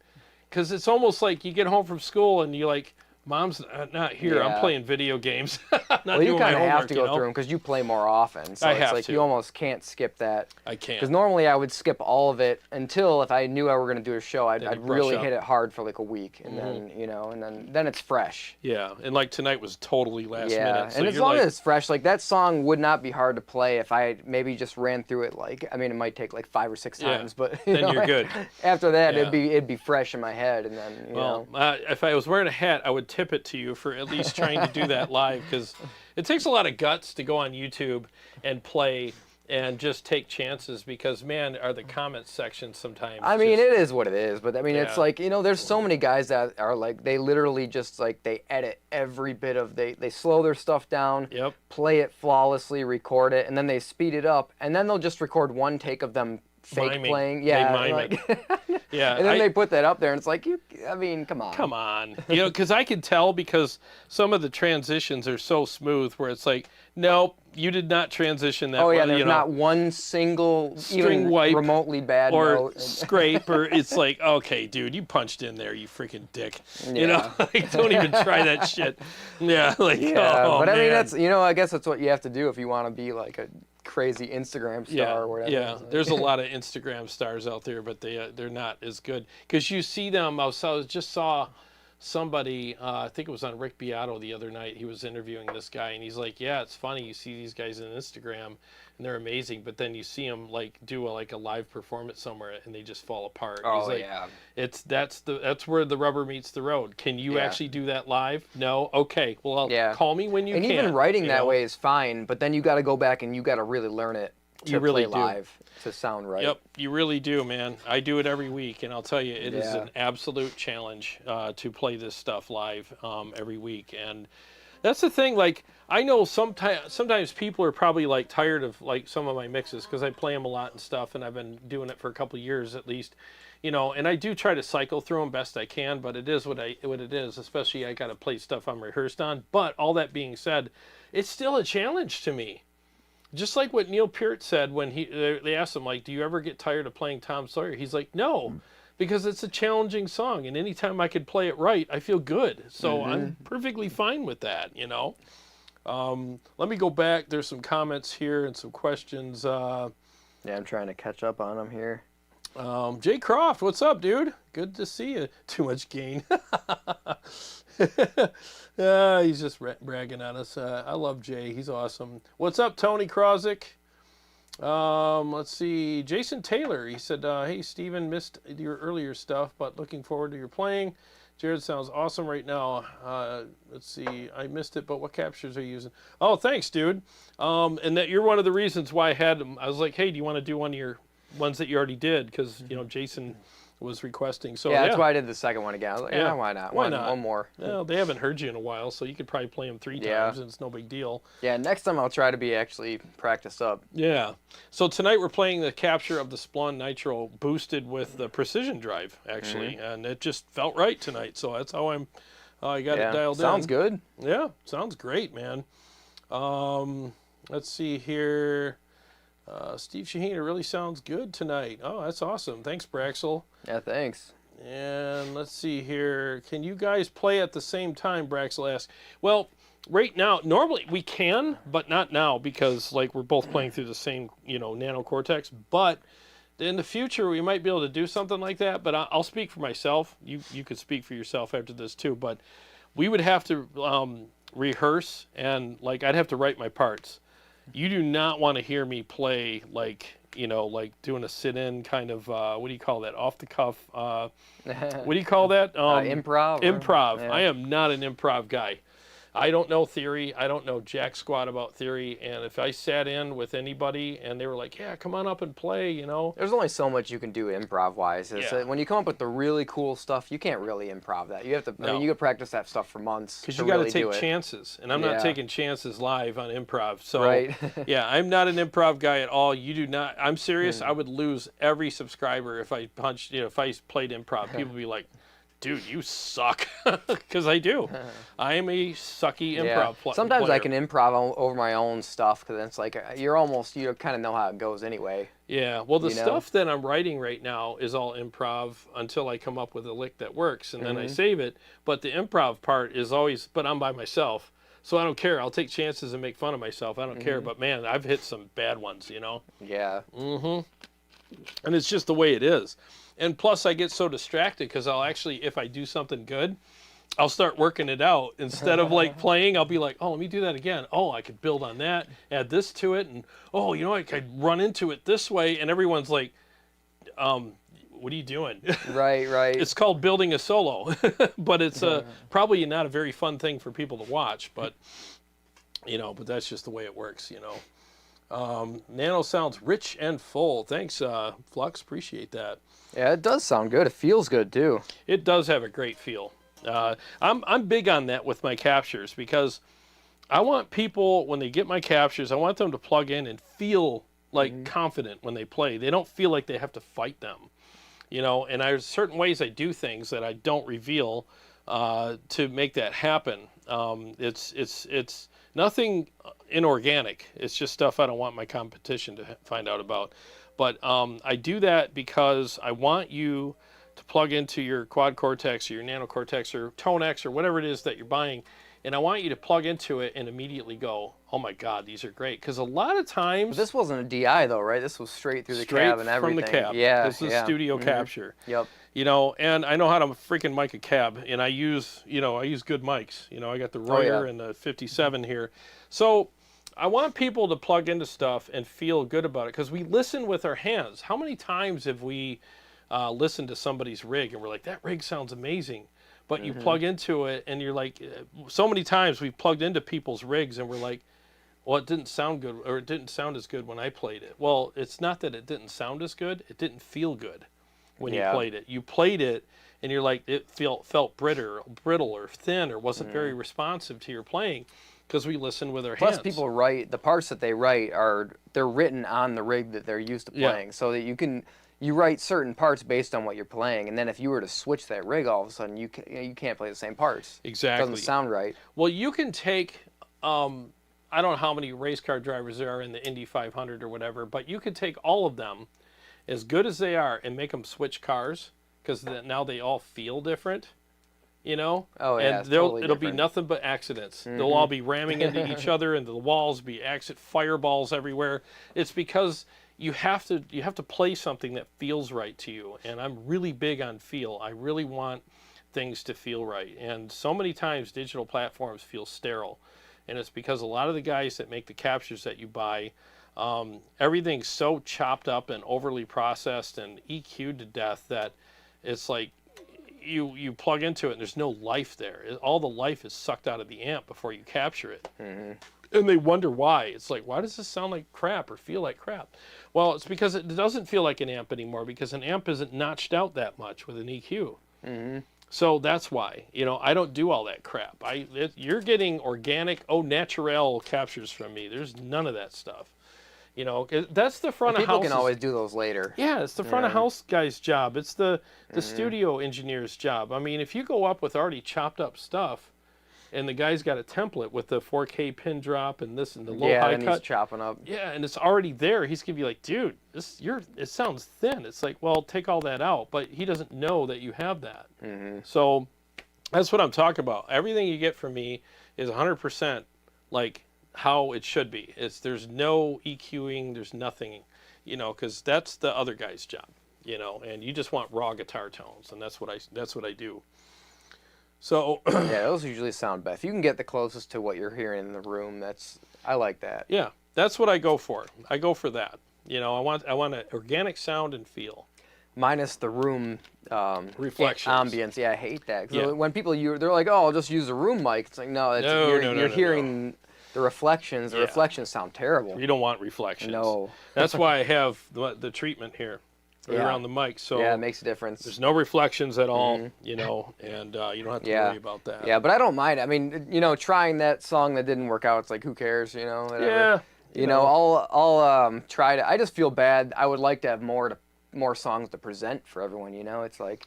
Because it's almost like you get home from school and you're like, Mom's not here. I'm playing video games. Well, you kind of have to go through them because you play more often. So it's like you almost can't skip that. I can't. Because normally I would skip all of it until if I knew I were going to do a show, I'd really hit it hard for like a week, and then and then it's fresh. Yeah, and like tonight was totally last minute. Yeah, So and as long as it's fresh, like that song would not be hard to play if I maybe just ran through it. Like, I mean, it might take like 5 or 6 times, but then you're good. After that, it'd be fresh in my head, and then you know. If I was wearing a hat, I would tip it to you for at least trying to do that live, because it takes a lot of guts to go on YouTube and play and just take chances, because man, are the comments section sometimes. I mean, it is what it is, but I mean, it's like, you know, there's so many guys that are like, they literally just like, they edit every bit of, they slow their stuff down, play it flawlessly, record it, and then they speed it up, and then they'll just record one take of them fake playing. Yeah. They mime it. Yeah. And then they put that up there, and it's like, I mean, come on. Come on. You know, because I can tell, because some of the transitions are so smooth where it's like, nope, you did not transition that way. Oh, yeah, there's not one single string wipe remotely bad or note. scrape, or it's like, okay, dude, you punched in there, you freaking dick. You know, like, don't even try that shit. Yeah, like, but I mean, that's, you know, I guess that's what you have to do if you want to be like a crazy Instagram star or whatever. Yeah, there's a lot of Instagram stars out there, but they're not as good, because you see them. I just saw somebody, I think it was on Rick Beato the other night. He was interviewing this guy, and he's like, yeah, it's funny, you see these guys on Instagram and they're amazing, but then you see them like do a live performance somewhere and they just fall apart. Oh, he's like, yeah. That's where the rubber meets the road. Can you actually do that live? No? Okay, well, call me when you can. And even writing that way is fine, but then you got to go back and you got to really learn it to play live to sound right. Yep, you really do, man. I do it every week, and I'll tell you, it is an absolute challenge to play this stuff live every week. And that's the thing. Like, I know sometimes people are probably like tired of like some of my mixes, because I play them a lot and stuff, and I've been doing it for a couple of years at least. You know, and I do try to cycle through them best I can, but it is what it is. Especially I got to play stuff I'm rehearsed on. But all that being said, it's still a challenge to me. Just like what Neil Peart said when they asked him, like, do you ever get tired of playing Tom Sawyer? He's like, no, because it's a challenging song, and anytime I can play it right, I feel good. So I'm perfectly fine with that, you know. Let me go back. There's some comments here and some questions. Yeah, I'm trying to catch up on them here. Jay Croft, what's up, dude? Good to see you. Too much gain. He's just bragging on us. I love Jay. He's awesome. What's up, Tony Krozik? Let's see. Jason Taylor. He said, hey, Steven, missed your earlier stuff, but looking forward to your playing. Jarrod sounds awesome right now. Let's see. I missed it, but what captures are you using? Oh, thanks, dude. And that you're one of the reasons why I was like, hey, do you want to do one of your ones that you already did? Because, you know, Jason was requesting. So yeah, that's why I did the second one again. I was like, yeah, why not? Why not? One more. Well, they haven't heard you in a while, so you could probably play them 3 times, and it's no big deal. Yeah, next time I'll try to be actually practiced up. Yeah. So tonight we're playing the capture of the Splawn Nitro boosted with the precision drive, actually, and it just felt right tonight. So that's how I got it dialed in. Sounds good. Yeah, sounds great, man. Let's see here. Steve Shaheen, it really sounds good tonight. Oh, that's awesome. Thanks, Braxel. Yeah, thanks. And let's see here. Can you guys play at the same time, Braxel asks. Well, right now, normally we can, but not now because like we're both playing through the same, NANO CORTEX. But in the future, we might be able to do something like that. But I'll speak for myself. You could speak for yourself after this too. But we would have to rehearse, and like I'd have to write my parts. You do not want to hear me play like doing a sit-in kind of what do you call that, off the cuff? What do you call that? Improv. Improv. Yeah. I am not an improv guy. I don't know theory. I don't know jack squat about theory. And if I sat in with anybody and they were like, yeah, come on up and play, There's only so much you can do improv-wise. When you come up with the really cool stuff, you can't really improv that. You have to. I mean, you could practice that stuff for months. Because you got to take chances, and I'm not taking chances live on improv. So, yeah, I'm not an improv guy at all. You do not. I'm serious. I would lose every subscriber if I punched. If I played improv, people would be like, dude, you suck. Because I do. I am a sucky improv player. Sometimes I can improv over my own stuff because it's like you kind of know how it goes anyway. Yeah, well, the stuff that I'm writing right now is all improv until I come up with a lick that works, and then I save it. But the improv part is always, but I'm by myself. So I don't care. I'll take chances and make fun of myself. I don't care. But, man, I've hit some bad ones, Yeah. And it's just the way it is. And plus, I get so distracted because I'll actually, if I do something good, I'll start working it out. Instead of like playing, I'll be like, oh, let me do that again. Oh, I could build on that, add this to it. And, oh, I could run into it this way. And everyone's like, what are you doing? Right. It's called building a solo. But it's probably not a very fun thing for people to watch. But, but that's just the way it works, Nano sounds rich and full. Thanks, Flux. Appreciate that. Yeah, it does sound good. It feels good, too. It does have a great feel. I'm big on that with my captures because I want people, when they get my captures, I want them to plug in and feel like confident when they play. They don't feel like they have to fight them. And there's certain ways I do things that I don't reveal to make that happen. It's nothing inorganic. It's just stuff I don't want my competition to find out about. But I do that because I want you to plug into your Quad Cortex or your Nano Cortex or ToneX or whatever it is that you're buying, and I want you to plug into it and immediately go, oh my God, these are great. Because a lot of times... But this wasn't a DI though, right? This was straight through the cab and everything. From the cab. Yeah. This is studio capture. Yep. And I know how to freaking mic a cab, and I use good mics. I got the Royer and the 57 here. So I want people to plug into stuff and feel good about it because we listen with our hands. How many times have we listened to somebody's rig and we're like, that rig sounds amazing, but you plug into it and you're like, so many times we've plugged into people's rigs and we're like, well, it didn't sound good, or it didn't sound as good when I played it. Well, it's not that it didn't sound as good, it didn't feel good when you played it. You played it and you're like, it felt brittle or thin or wasn't very responsive to your playing. Because we listen with our hands. Plus, people write, the parts that they write they're written on the rig that they're used to playing. So that you write certain parts based on what you're playing. And then if you were to switch that rig, all of a sudden, you can't play the same parts. Exactly. It doesn't sound right. Well, you can take, I don't know how many race car drivers there are in the Indy 500 or whatever, but you could take all of them, as good as they are, and make them switch cars, because now they all feel different. Oh, yeah, and it'll be nothing but accidents. They'll all be ramming into each other, and the walls be fireballs everywhere. It's because you have to play something that feels right to you, and I'm really big on feel. I really want things to feel right, and so many times digital platforms feel sterile, and it's because a lot of the guys that make the captures that you buy, everything's so chopped up and overly processed and EQ'd to death that it's like, you plug into it and there's no life there. All the life is sucked out of the amp before you capture it. and they wonder why. It's like, why does this sound like crap or feel like crap? Well, it's because it doesn't feel like an amp anymore, because an amp isn't notched out that much with an EQ. Mm-hmm. So that's why, you know, I don't do all that crap. You're getting organic, au naturel captures from me. There's none of that stuff. You know, that's the front of house. People can always do those later. Yeah, it's the front of house guy's job. It's the studio engineer's job. I mean, if you go up with already chopped up stuff, and the guy's got a template with the 4K pin drop and this and the low high cut. He's chopping up. Yeah, and it's already there. He's gonna be like, dude, it sounds thin. It's like, well, take all that out, but he doesn't know that you have that. Mm-hmm. So that's what I'm talking about. Everything you get from me is 100% like how it should be. There's no EQing. There's nothing, you know, because that's the other guy's job, you know. And you just want raw guitar tones, and that's what I do. So yeah, those usually sound best. If you can get the closest to what you're hearing in the room, I like that. Yeah, that's what I go for. I go for that. You know, I want an organic sound and feel. Minus the room reflections, ambience. Yeah, I hate that. Yeah. When people they're like, "Oh, I'll just use a room mic." It's like, no, you're hearing the reflections. The reflections sound terrible. You don't want reflections. No. That's why I have the treatment here. Around the mic, so yeah, it makes a difference. There's no reflections at all, you know, and you don't have to worry about that. Yeah, but I don't mind. I mean, you know, trying that song that didn't work out, it's like, who cares, you know? Whatever. Yeah. You know, I'll try to. I just feel bad. I would like to have more songs to present for everyone. You know, it's like,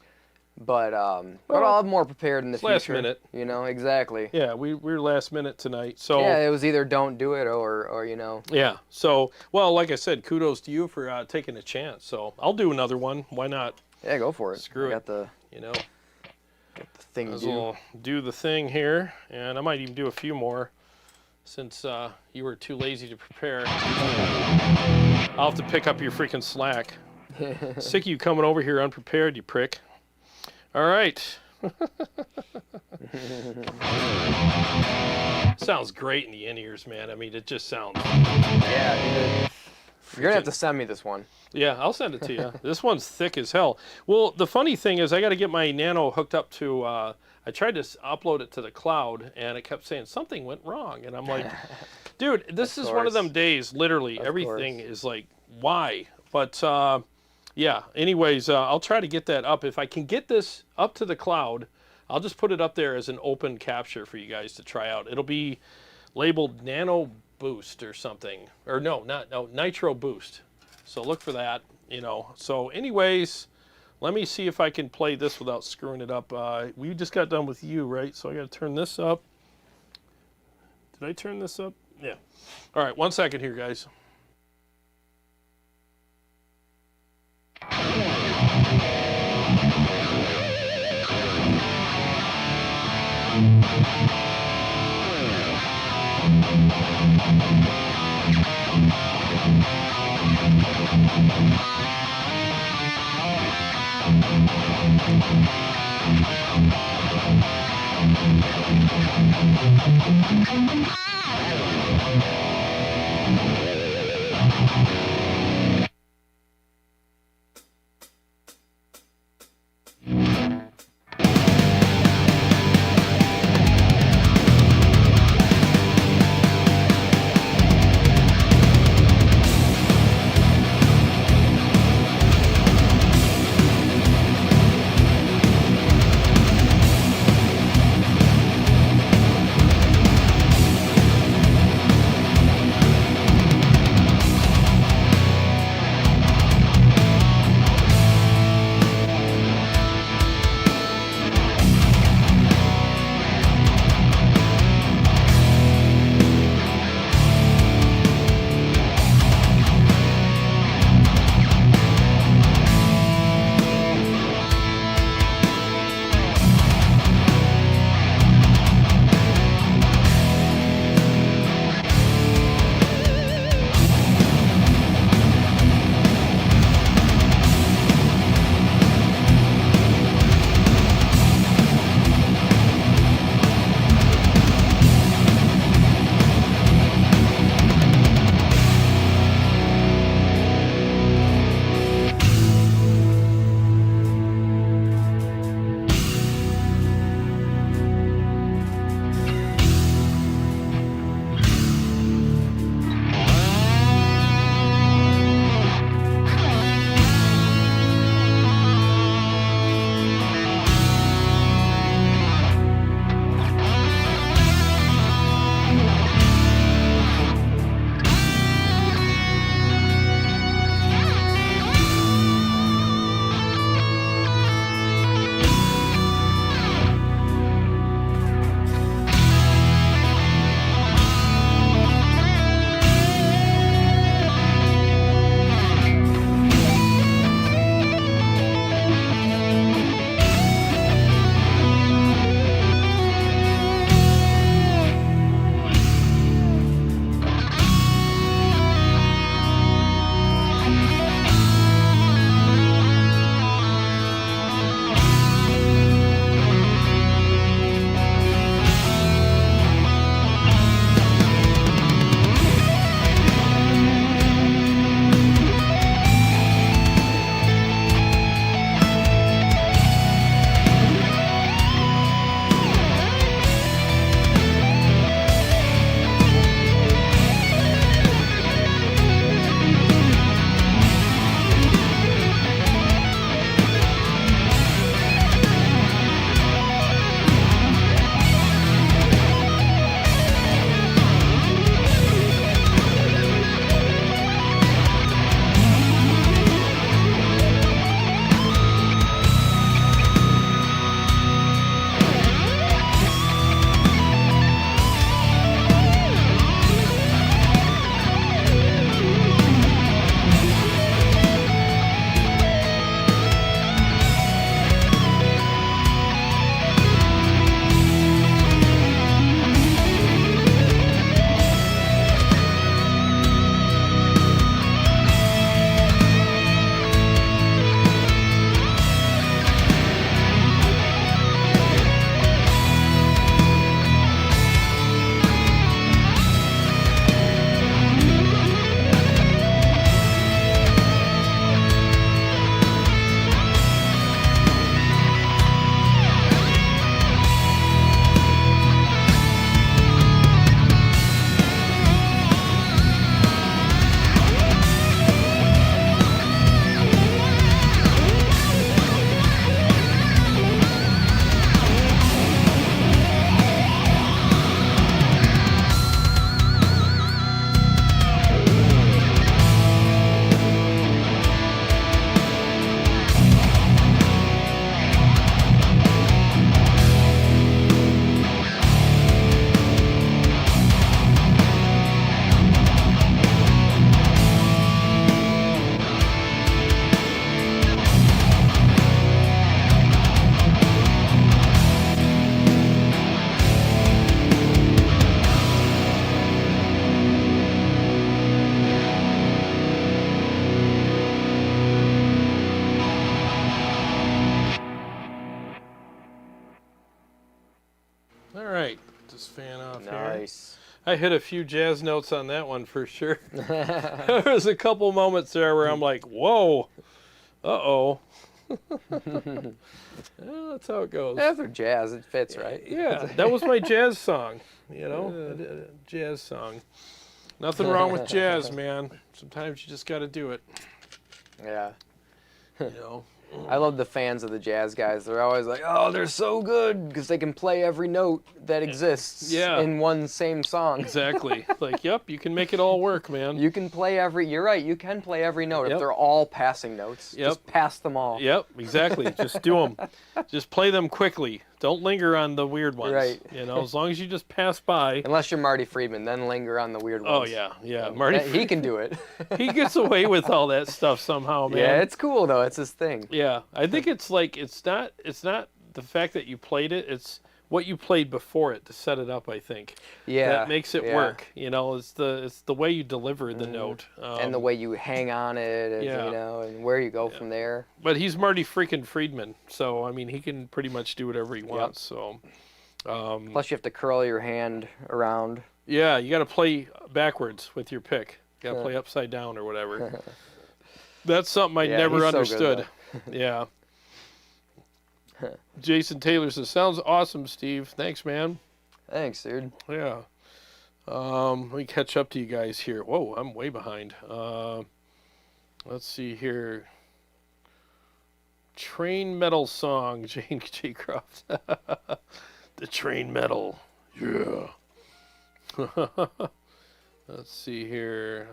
but I'll have more prepared in the future. Last minute. You know, exactly. Yeah, we're last minute tonight, so yeah, it was either don't do it or you know. Yeah. So well, like I said, kudos to you for taking a chance. So I'll do another one. Why not? Yeah, go for it. Screw it. Got the thing to do. We'll do the thing here, and I might even do a few more, since you were too lazy to prepare. I'll have to pick up your freaking slack. Sick of you coming over here unprepared, you prick. All right. Sounds great in the in-ears, man. I mean, it just sounds... Yeah, dude. You're going to have to send me this one. Yeah, I'll send it to you. This one's thick as hell. Well, the funny thing is I got to get my Nano hooked up to... I tried to upload it to the cloud, and it kept saying something went wrong. And I'm like, dude, this is one of them days, literally. Everything is like, why? But... yeah, anyways, I'll try to get that up. If I can get this up to the cloud, I'll just put it up there as an open capture for you guys to try out. It'll be labeled Nano Boost or something. Or no, Nitro Boost. So look for that, you know. So anyways, let me see if I can play this without screwing it up. We just got done with you, right? So I got to turn this up. Did I turn this up? Yeah. All right, 1 second here, guys. Nice. I hit a few jazz notes on that one for sure. There was a couple moments there where I'm like, whoa, uh-oh. Well, that's how it goes. After jazz, it fits, right? Yeah, that was my jazz song, you know, a jazz song. Nothing wrong with jazz, man. Sometimes you just got to do it, Yeah. you know. I love the fans of the jazz guys. They're always like, oh, they're so good because they can play every note that exists in one same song. Exactly. Like, yep, you can make it all work, man. You can play you're right, you can play every note if they're all passing notes. Just pass them all. Yep, exactly. Just do them. Just play them quickly. Don't linger on the weird ones. Right. You know, as long as you just pass by. Unless you're Marty Friedman, then linger on the weird ones. Oh, yeah. Marty He can do it. He gets away with all that stuff somehow, man. Yeah, it's cool, though. It's his thing. Yeah, I think it's like, it's not the fact that you played it, it's what you played before it to set it up, I think. Yeah. That makes it work. You know, it's the way you deliver the note. And the way you hang on it, and, you know, and where you go from there. But he's Marty freaking Friedman, so, I mean, he can pretty much do whatever he wants, so. Plus, you have to curl your hand around. Yeah, you got to play backwards with your pick. You got to play upside down or whatever. That's something I never understood. So good, yeah. Jason Taylor says, sounds awesome, Steve. Thanks, man. Thanks, dude. Yeah. Let me catch up to you guys here. Whoa, I'm way behind. Let's see here. Train metal song, Jane J. Croft. The train metal. Yeah. Let's see here.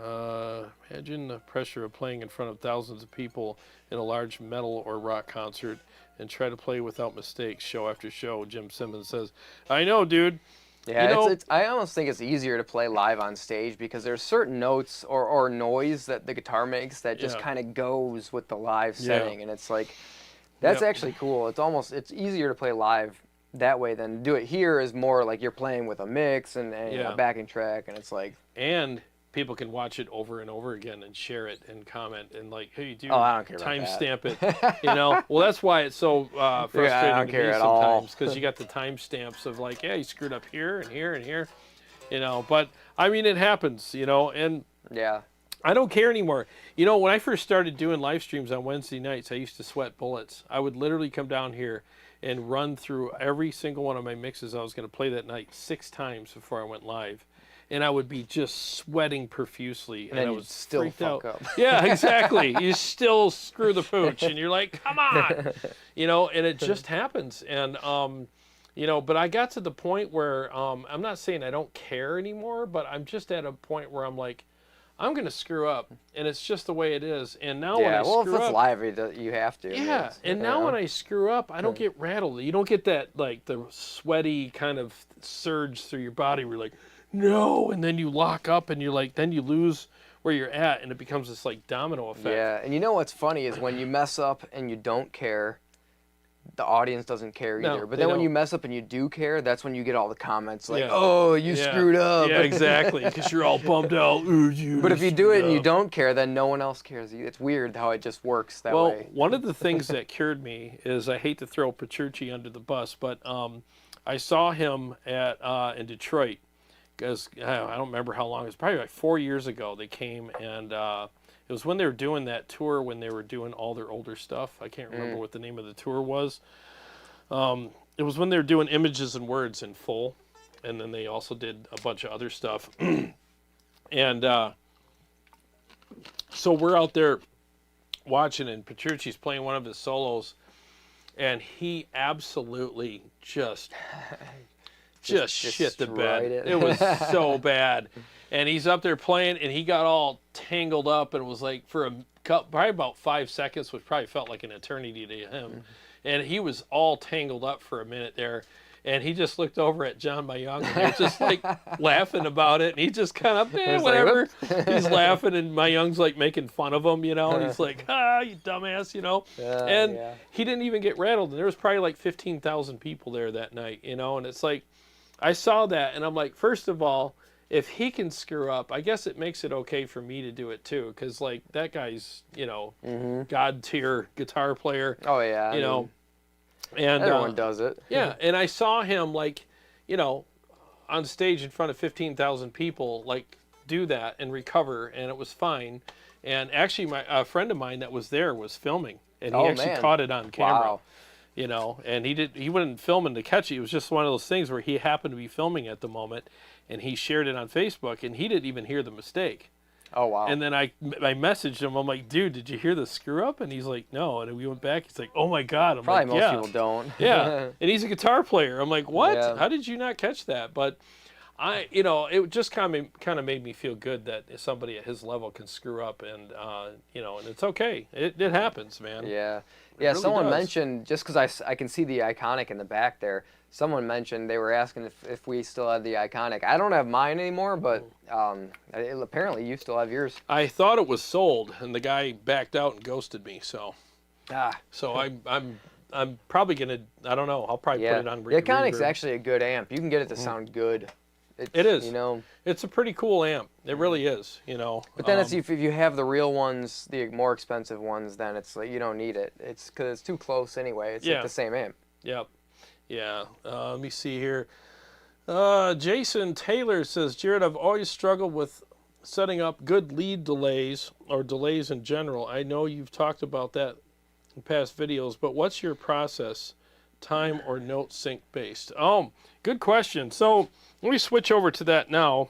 Imagine the pressure of playing in front of thousands of people in a large metal or rock concert and try to play without mistakes show after show, Jim Simmons says. I know, dude. Yeah, you know, I almost think it's easier to play live on stage because there's certain notes or noise that the guitar makes that just kind of goes with the live setting. And it's like, that's actually cool. It's easier to play live that way than do it here is more like you're playing with a mix and a backing track, and it's like. And people can watch it over and over again and share it and comment and like, hey, dude, I don't care about timestamp it. You know, well, that's why it's so frustrating I don't care to me at all. sometimes because you got the timestamps of like, yeah, you screwed up here and here and here, you know. But I mean, it happens, you know, and I don't care anymore. You know, when I first started doing live streams on Wednesday nights, I used to sweat bullets. I would literally come down here and run through every single one of my mixes I was going to play that night 6 times before I went live. And I would be just sweating profusely. And then I you'd was still fuck up. Yeah, exactly. You still screw the pooch. And you're like, come on. You know, and it just happens. And, you know, but I got to the point where I'm not saying I don't care anymore, but I'm just at a point where I'm like, I'm going to screw up. And it's just the way it is. And now when I screw up. Well, if it's live, you have to. Yeah, and now when I screw up, I don't get rattled. You don't get that, like, the sweaty kind of surge through your body where you're like, no, and then you lock up and you're like, then you lose where you're at and it becomes this like domino effect. Yeah, and you know what's funny is when you mess up and you don't care, the audience doesn't care either. But then when you mess up and you do care, that's when you get all the comments like, oh, you screwed up. Yeah, exactly, because you're all bummed out. But if you do it and you don't care, then no one else cares. It's weird how it just works that way. Well, one of the things that cured me is, I hate to throw Petrucci under the bus, but I saw him in Detroit. Because I don't remember how long, it was probably like 4 years ago they came, and it was when they were doing that tour when they were doing all their older stuff. I can't remember what the name of the tour was. It was when they were doing Images and Words in full, and then they also did a bunch of other stuff. And so we're out there watching, and Petrucci's playing one of his solos, and he absolutely just shit the bed. It was so bad. And he's up there playing, and he got all tangled up, and it was like for probably about 5 seconds, which probably felt like an eternity to him. And he was all tangled up for a minute there. And he just looked over at John Myung, and they're just like laughing about it. And he just kind of, whatever. He's laughing, and Myung's like making fun of him, you know. And he's like, you dumbass, you know. He didn't even get rattled. And there was probably like 15,000 people there that night, you know. And it's like, I saw that, and I'm like, first of all, if he can screw up, I guess it makes it okay for me to do it too. Because like that guy's, you know, God tier guitar player. Oh yeah. You know. And everyone does it. Yeah, and I saw him like, you know, on stage in front of 15,000 people, like do that and recover, and it was fine. And actually, a friend of mine that was there was filming, and he actually caught it on camera. Wow. You know, and he wasn't filming to catch it. It was just one of those things where he happened to be filming at the moment, and he shared it on Facebook, and he didn't even hear the mistake. Oh, wow. And then I messaged him. I'm like, dude, did you hear the screw up? And he's like, no. And we went back. He's like, oh my God. I'm Probably like, most people don't. Yeah. And he's a guitar player. I'm like, what? Yeah. How did you not catch that? But it just kind of made me feel good that somebody at his level can screw up, and and it's okay. It happens, man. Yeah. It Yeah, really someone does. mentioned, just because I can see the Iconic in the back there, someone mentioned they were asking if we still had the Iconic. I don't have mine anymore, but apparently you still have yours. I thought it was sold, and the guy backed out and ghosted me. So I'm probably gonna. I don't know. I'll probably put it on. The Iconic's actually a good amp. You can get it to sound good. It is. You know, it's a pretty cool amp. It really is. You know. But then if you have the real ones, the more expensive ones, then it's like you don't need it. It's because it's too close anyway. It's like the same amp. Yep. Yeah. Let me see here. Jason Taylor says, Jarrod, I've always struggled with setting up good lead delays or delays in general. I know you've talked about that in past videos, but what's your process? Time or note sync based? Oh, good question. So let me switch over to that now.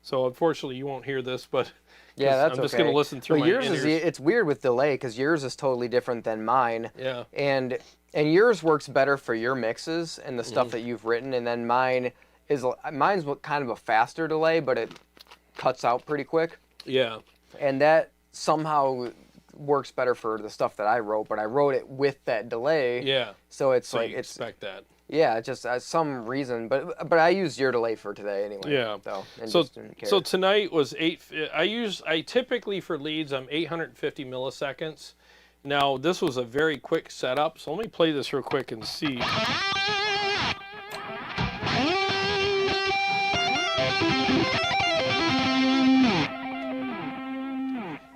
So unfortunately you won't hear this, but yeah, that's I'm just going to listen through my yours in-ears. It's weird with delay because yours is totally different than mine. Yeah. And yours works better for your mixes and the stuff that you've written, and then mine's kind of a faster delay, but it cuts out pretty quick. Yeah. And that somehow works better for the stuff that I wrote, but I wrote it with that delay. Yeah. So it's So like you expect that. Yeah, just some reason, but I used your delay for today anyway. Yeah. So tonight was I typically for leads I'm 850 milliseconds. Now this was a very quick setup, so let me play this real quick and see.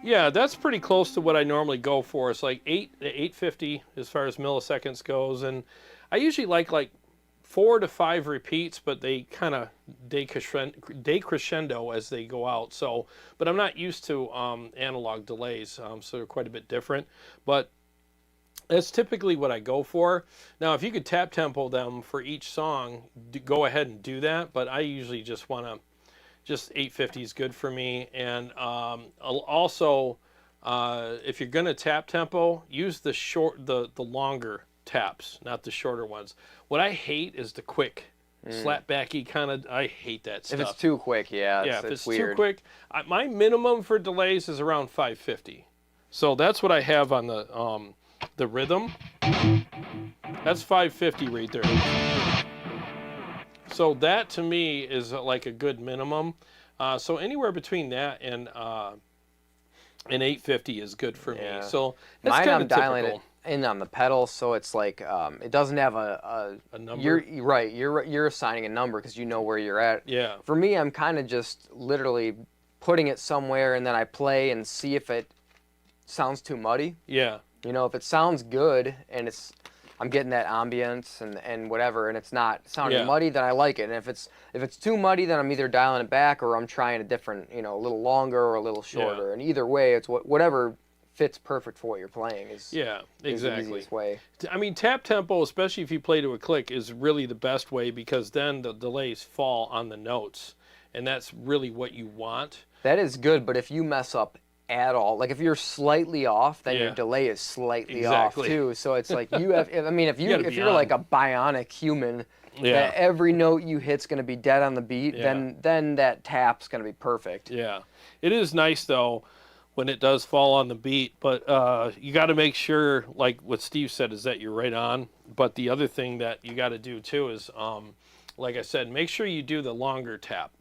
Yeah, that's pretty close to what I normally go for. It's like 850 as far as milliseconds goes, and I usually like 4 to 5 repeats, but they kind of decrescendo as they go out. So, but I'm not used to analog delays, so they're quite a bit different. But that's typically what I go for. Now, if you could tap tempo them for each song, go ahead and do that. But I usually just want to. Just 850 is good for me, and also if you're gonna tap tempo, use the longer taps, not the shorter ones. What I hate is the quick slap backy kind of. I hate that stuff. If it's too quick, if it's weird. too quick, my minimum for delays is around 550. So that's what I have on the rhythm. That's 550 right there. So that to me is like a good minimum. So anywhere between that and 850 is good for me. So that's mine, kind I'm of dialing typical. it in on the pedal, so it's like it doesn't have a number. You're right. You're assigning a number because you know where you're at. Yeah. For me, I'm kind of just literally putting it somewhere, and then I play and see if it sounds too muddy. Yeah. You know, if it sounds good and I'm getting that ambience and whatever, and it's not sounding muddy, then I like it. And if it's too muddy, then I'm either dialing it back or I'm trying a different, a little longer or a little shorter. Yeah. And either way, it's whatever fits perfect for what you're playing is exactly. is the easiest way. I mean, tap tempo, especially if you play to a click, is really the best way because then the delays fall on the notes, and that's really what you want. That is good, but if you mess up at all, like if you're slightly off, then your delay is slightly off too. So it's like you have. I mean, if you're like a bionic human, that every note you hit's going to be dead on the beat, then that tap's going to be perfect. Yeah, it is nice though when it does fall on the beat, but you got to make sure, like what Steve said, is that you're right on. But the other thing that you got to do too is, like I said, make sure you do the longer tap.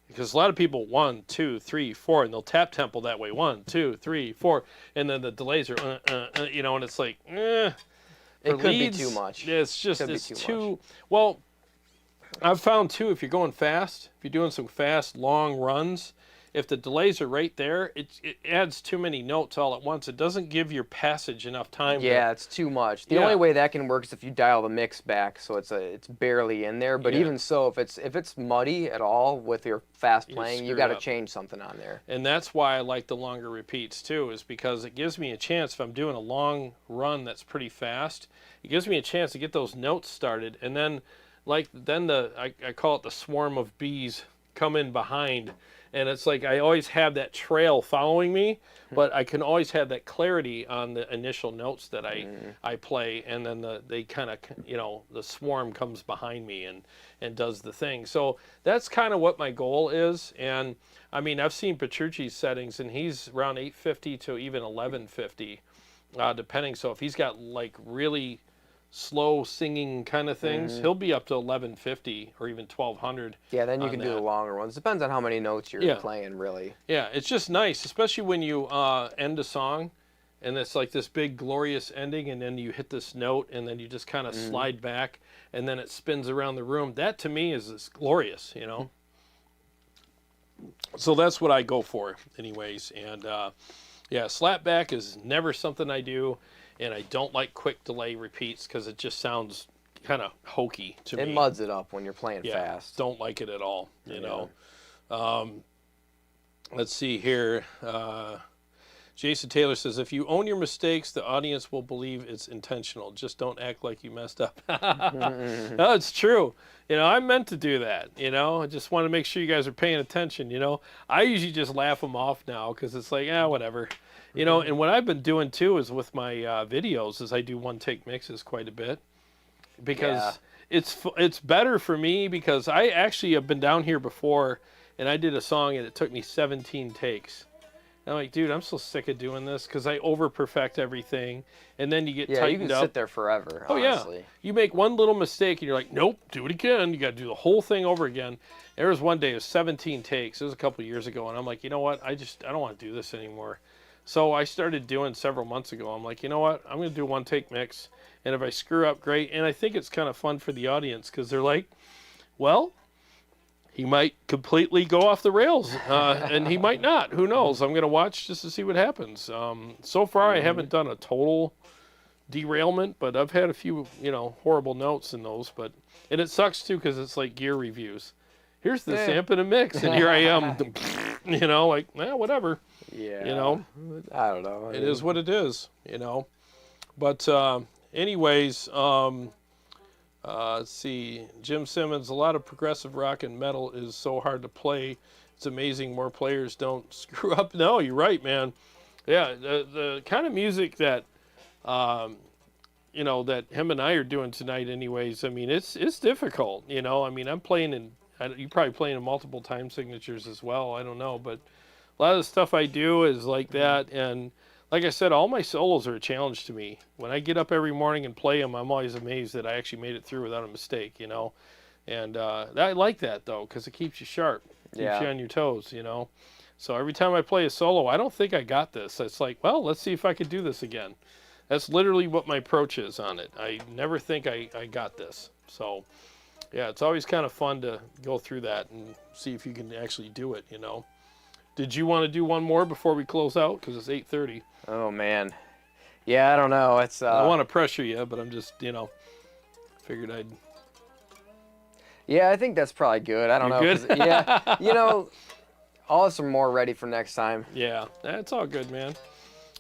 Because a lot of people 1, 2, 3, 4, and they'll tap tempo that way 1, 2, 3, 4, and then the delays are and it's like it could leads, be too much. It's just it's too well. I've found too if you're going fast, if you're doing some fast long runs, if the delays are right there, it adds too many notes all at once. It doesn't give your passage enough time. Yeah, it's too much. The only way that can work is if you dial the mix back, so it's barely in there. But even so, if it's muddy at all with your fast playing, you got to change something on there. And that's why I like the longer repeats too, is because it gives me a chance, if I'm doing a long run that's pretty fast, it gives me a chance to get those notes started, and then I call it the swarm of bees come in behind. And it's like I always have that trail following me, but I can always have that clarity on the initial notes that I play, and then they kind of, the swarm comes behind me and does the thing. So that's kind of what my goal is. And I mean, I've seen Petrucci's settings, and he's around 850 to even 1150, depending. So if he's got like really slow singing kind of things, he'll be up to 1150 or even 1200. Yeah, then you can do the longer ones. Depends on how many notes you're playing, really. Yeah, it's just nice, especially when you end a song and it's like this big glorious ending, and then you hit this note, and then you just kind of slide back, and then it spins around the room. That to me is glorious, So that's what I go for anyways. And yeah, slapback is never something I do. And I don't like quick delay repeats because it just sounds kind of hokey to me. It muds it up when you're playing fast. Don't like it at all, you know. Let's see here. Jason Taylor says, if you own your mistakes, the audience will believe it's intentional. Just don't act like you messed up. No, it's true. I meant to do that. I just want to make sure you guys are paying attention. I usually just laugh them off now because it's like, whatever. And what I've been doing too is with my videos is I do one-take mixes quite a bit because it's better for me, because I actually have been down here before and I did a song and it took me 17 takes. And I'm like, dude, I'm so sick of doing this because I over-perfect everything, and then you get tightened up. Yeah, you can sit there forever, honestly. Yeah. You make one little mistake and you're like, nope, do it again. You got to do the whole thing over again. There was one day, it was 17 takes. It was a couple of years ago, and I'm like, you know what? I don't want to do this anymore. So I started doing several months ago. I'm like, you know what? I'm going to do a one-take mix, and if I screw up, great. And I think it's kind of fun for the audience because they're like, well, he might completely go off the rails, and he might not. Who knows? I'm going to watch just to see what happens. So far, I haven't done a total derailment, but I've had a few, horrible notes in those. And it sucks, too, because it's like gear reviews. Here's this amp in a mix, and here I am, like, whatever. Yeah. I don't know. It is what it is, But anyways, let's see. Jim Simmons, a lot of progressive rock and metal is so hard to play. It's amazing more players don't screw up. No, you're right, man. Yeah, the kind of music that, that him and I are doing tonight anyways, I mean, it's difficult, I mean, I'm playing you're probably playing in multiple time signatures as well. I don't know, but a lot of the stuff I do is like that. And like I said, all my solos are a challenge to me. When I get up every morning and play them, I'm always amazed that I actually made it through without a mistake, And I like that, though, because it keeps you sharp. Keeps you on your toes, So every time I play a solo, I don't think I got this. It's like, well, let's see if I could do this again. That's literally what my approach is on it. I never think I got this. So, yeah, it's always kind of fun to go through that and see if you can actually do it, Did you want to do one more before we close out? Because it's 8:30. Oh, man. Yeah, I don't know. I don't want to pressure you, but I'm just, figured I'd... Yeah, I think that's probably good. I don't know. Good? Yeah, all of us are more ready for next time. Yeah, that's all good, man.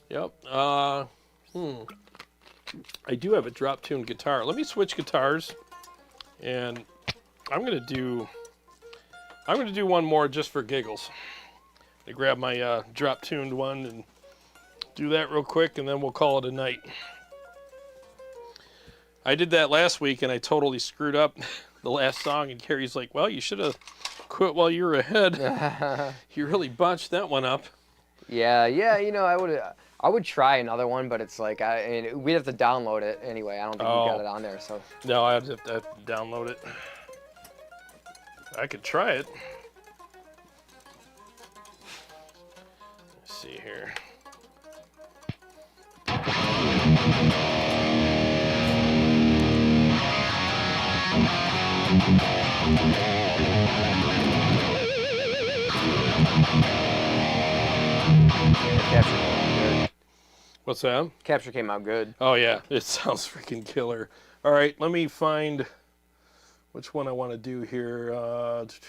Yep. I do have a drop tune guitar. Let me switch guitars, and I'm gonna do one more just for giggles. I grab my drop tuned one and do that real quick, and then we'll call it a night. I did that last week, and I totally screwed up the last song, and Carrie's like, well, you should have quit while you were ahead. You really botched that one up. Yeah, I would try another one, but it's like, we'd have to download it anyway. I don't think we got it on there, so. No, I have to download it. I could try it. Let's see here. Capture came out good. What's that? Capture came out good. Oh yeah, it sounds freaking killer. All right, let me find which one I want to do here. Let's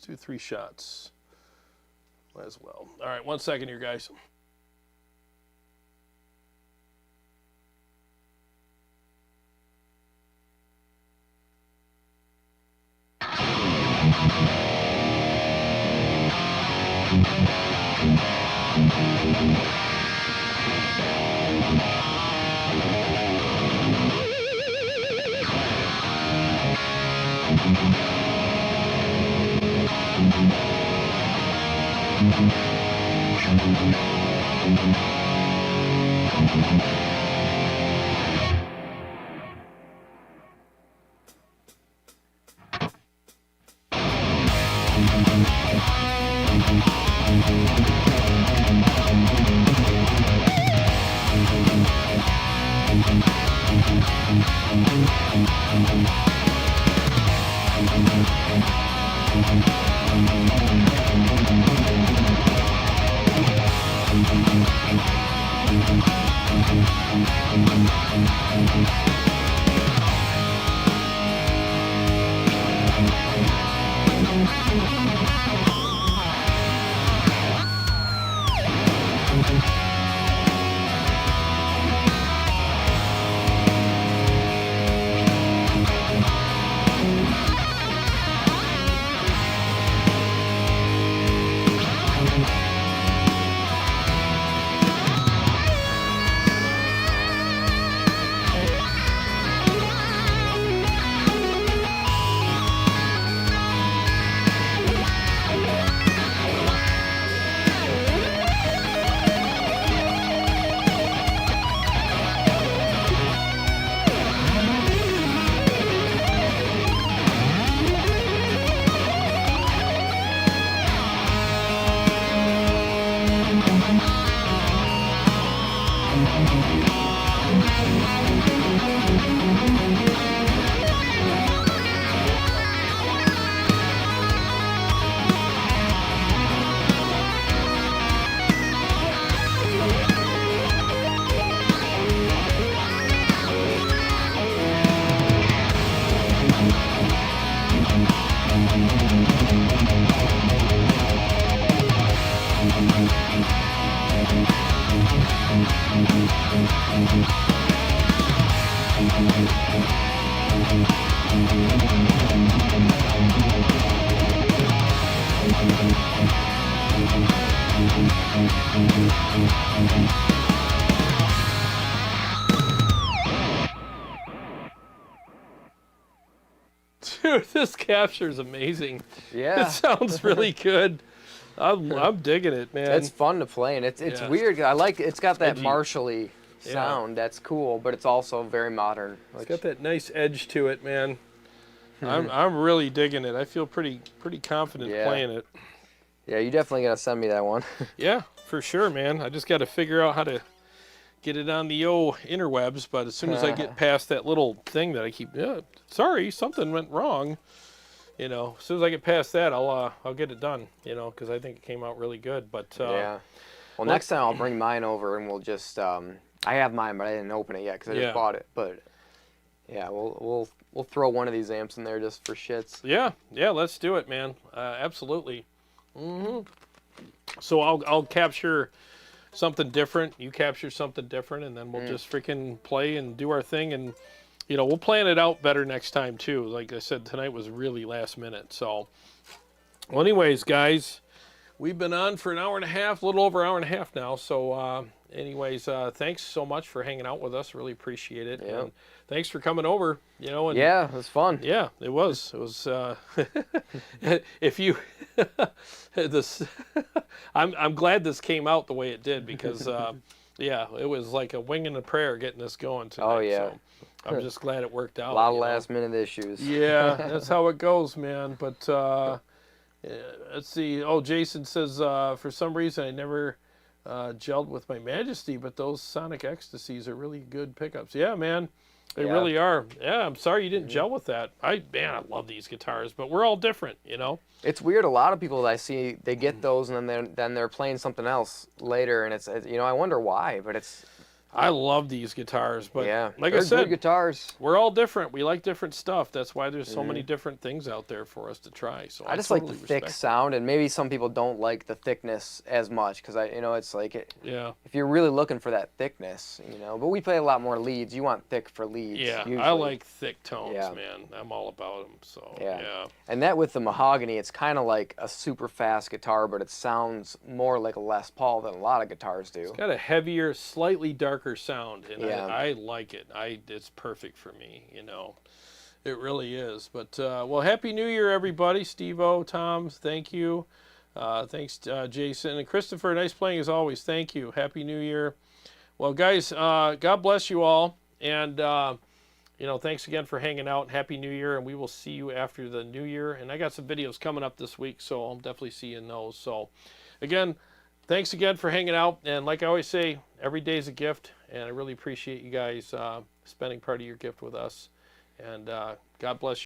do 3 shots. Might as well. All right, 1 second here, guys. Dude, this capture is amazing. Yeah. It sounds really good. I'm digging it, man. It's fun to play, and it's Yeah. weird. I like it's got that Edgy. martially sound. That's cool, but it's also very modern. It's got that nice edge to it, man. I'm really digging it. I feel pretty confident playing it. Yeah, you definitely gotta send me that one. Yeah, for sure, man. I just got to figure out how to get it on the interwebs. But as soon as I get past that little thing that I keep, sorry, something went wrong. You know, as soon as I get past that, I'll get it done. You know, because I think it came out really good. But yeah. Well, next time I'll bring mine over and we'll just. I have mine, but I didn't open it yet because I just bought it. But yeah, we'll throw one of these amps in there just for shits. Yeah, let's do it, man. Absolutely. So I'll capture something different. You capture something different, and then we'll just freaking play and do our thing. And you know, we'll plan it out better next time too. Like I said, tonight was really last minute. So, well, anyways, guys, we've been on for an hour and a half, a little over an hour and a half now. So, anyways, thanks so much for hanging out with us. Really appreciate it. Yeah. And thanks for coming over. You know. And, yeah, it was fun. Yeah, it was. It was. If you, this, I'm glad this came out the way it did because, yeah, it was like a wing and a prayer getting this going tonight. Oh yeah. So I'm just glad it worked out. A lot of last minute issues. Yeah, that's how it goes, man. But let's see. Oh, Jason says for some reason I never gelled with my Majesty, but those Sonic Ecstasies are really good pickups. Yeah, man. They really are. Yeah, I'm sorry you didn't gel with that. Man, I love these guitars, but we're all different, you know. It's weird. A lot of people that I see, they get those and then they're playing something else later, and it's you know, I wonder why, but it's. I love these guitars, but Yeah, like I they're said, good guitars. we're all different. We like different stuff. That's why there's so many different things out there for us to try. So I just totally like the thick respect sound, and maybe some people don't like the thickness as much because you know, it's like Yeah. if you're really looking for that thickness, you know. But we play a lot more leads. You want thick for leads. Yeah, usually. I like thick tones, Yeah. man. I'm all about them. So Yeah. And that with the mahogany, it's kind of like a super fast guitar, but it sounds more like a Les Paul than a lot of guitars do. It's got a heavier, slightly darker sound, and Yeah. I like it. It's perfect for me, you know. It really is. But, well, Happy New Year, everybody. Steve-O, Tom, thank you. Thanks, Jason. And Christopher, nice playing as always. Thank you. Happy New Year. Well, guys, God bless you all. And, you know, thanks again for hanging out. Happy New Year, and we will see you after the New Year. And I got some videos coming up this week, so I'll definitely see you in those. So, again, thanks again for hanging out. And like I always say, every day is a gift, and I really appreciate you guys spending part of your gift with us. And God bless you.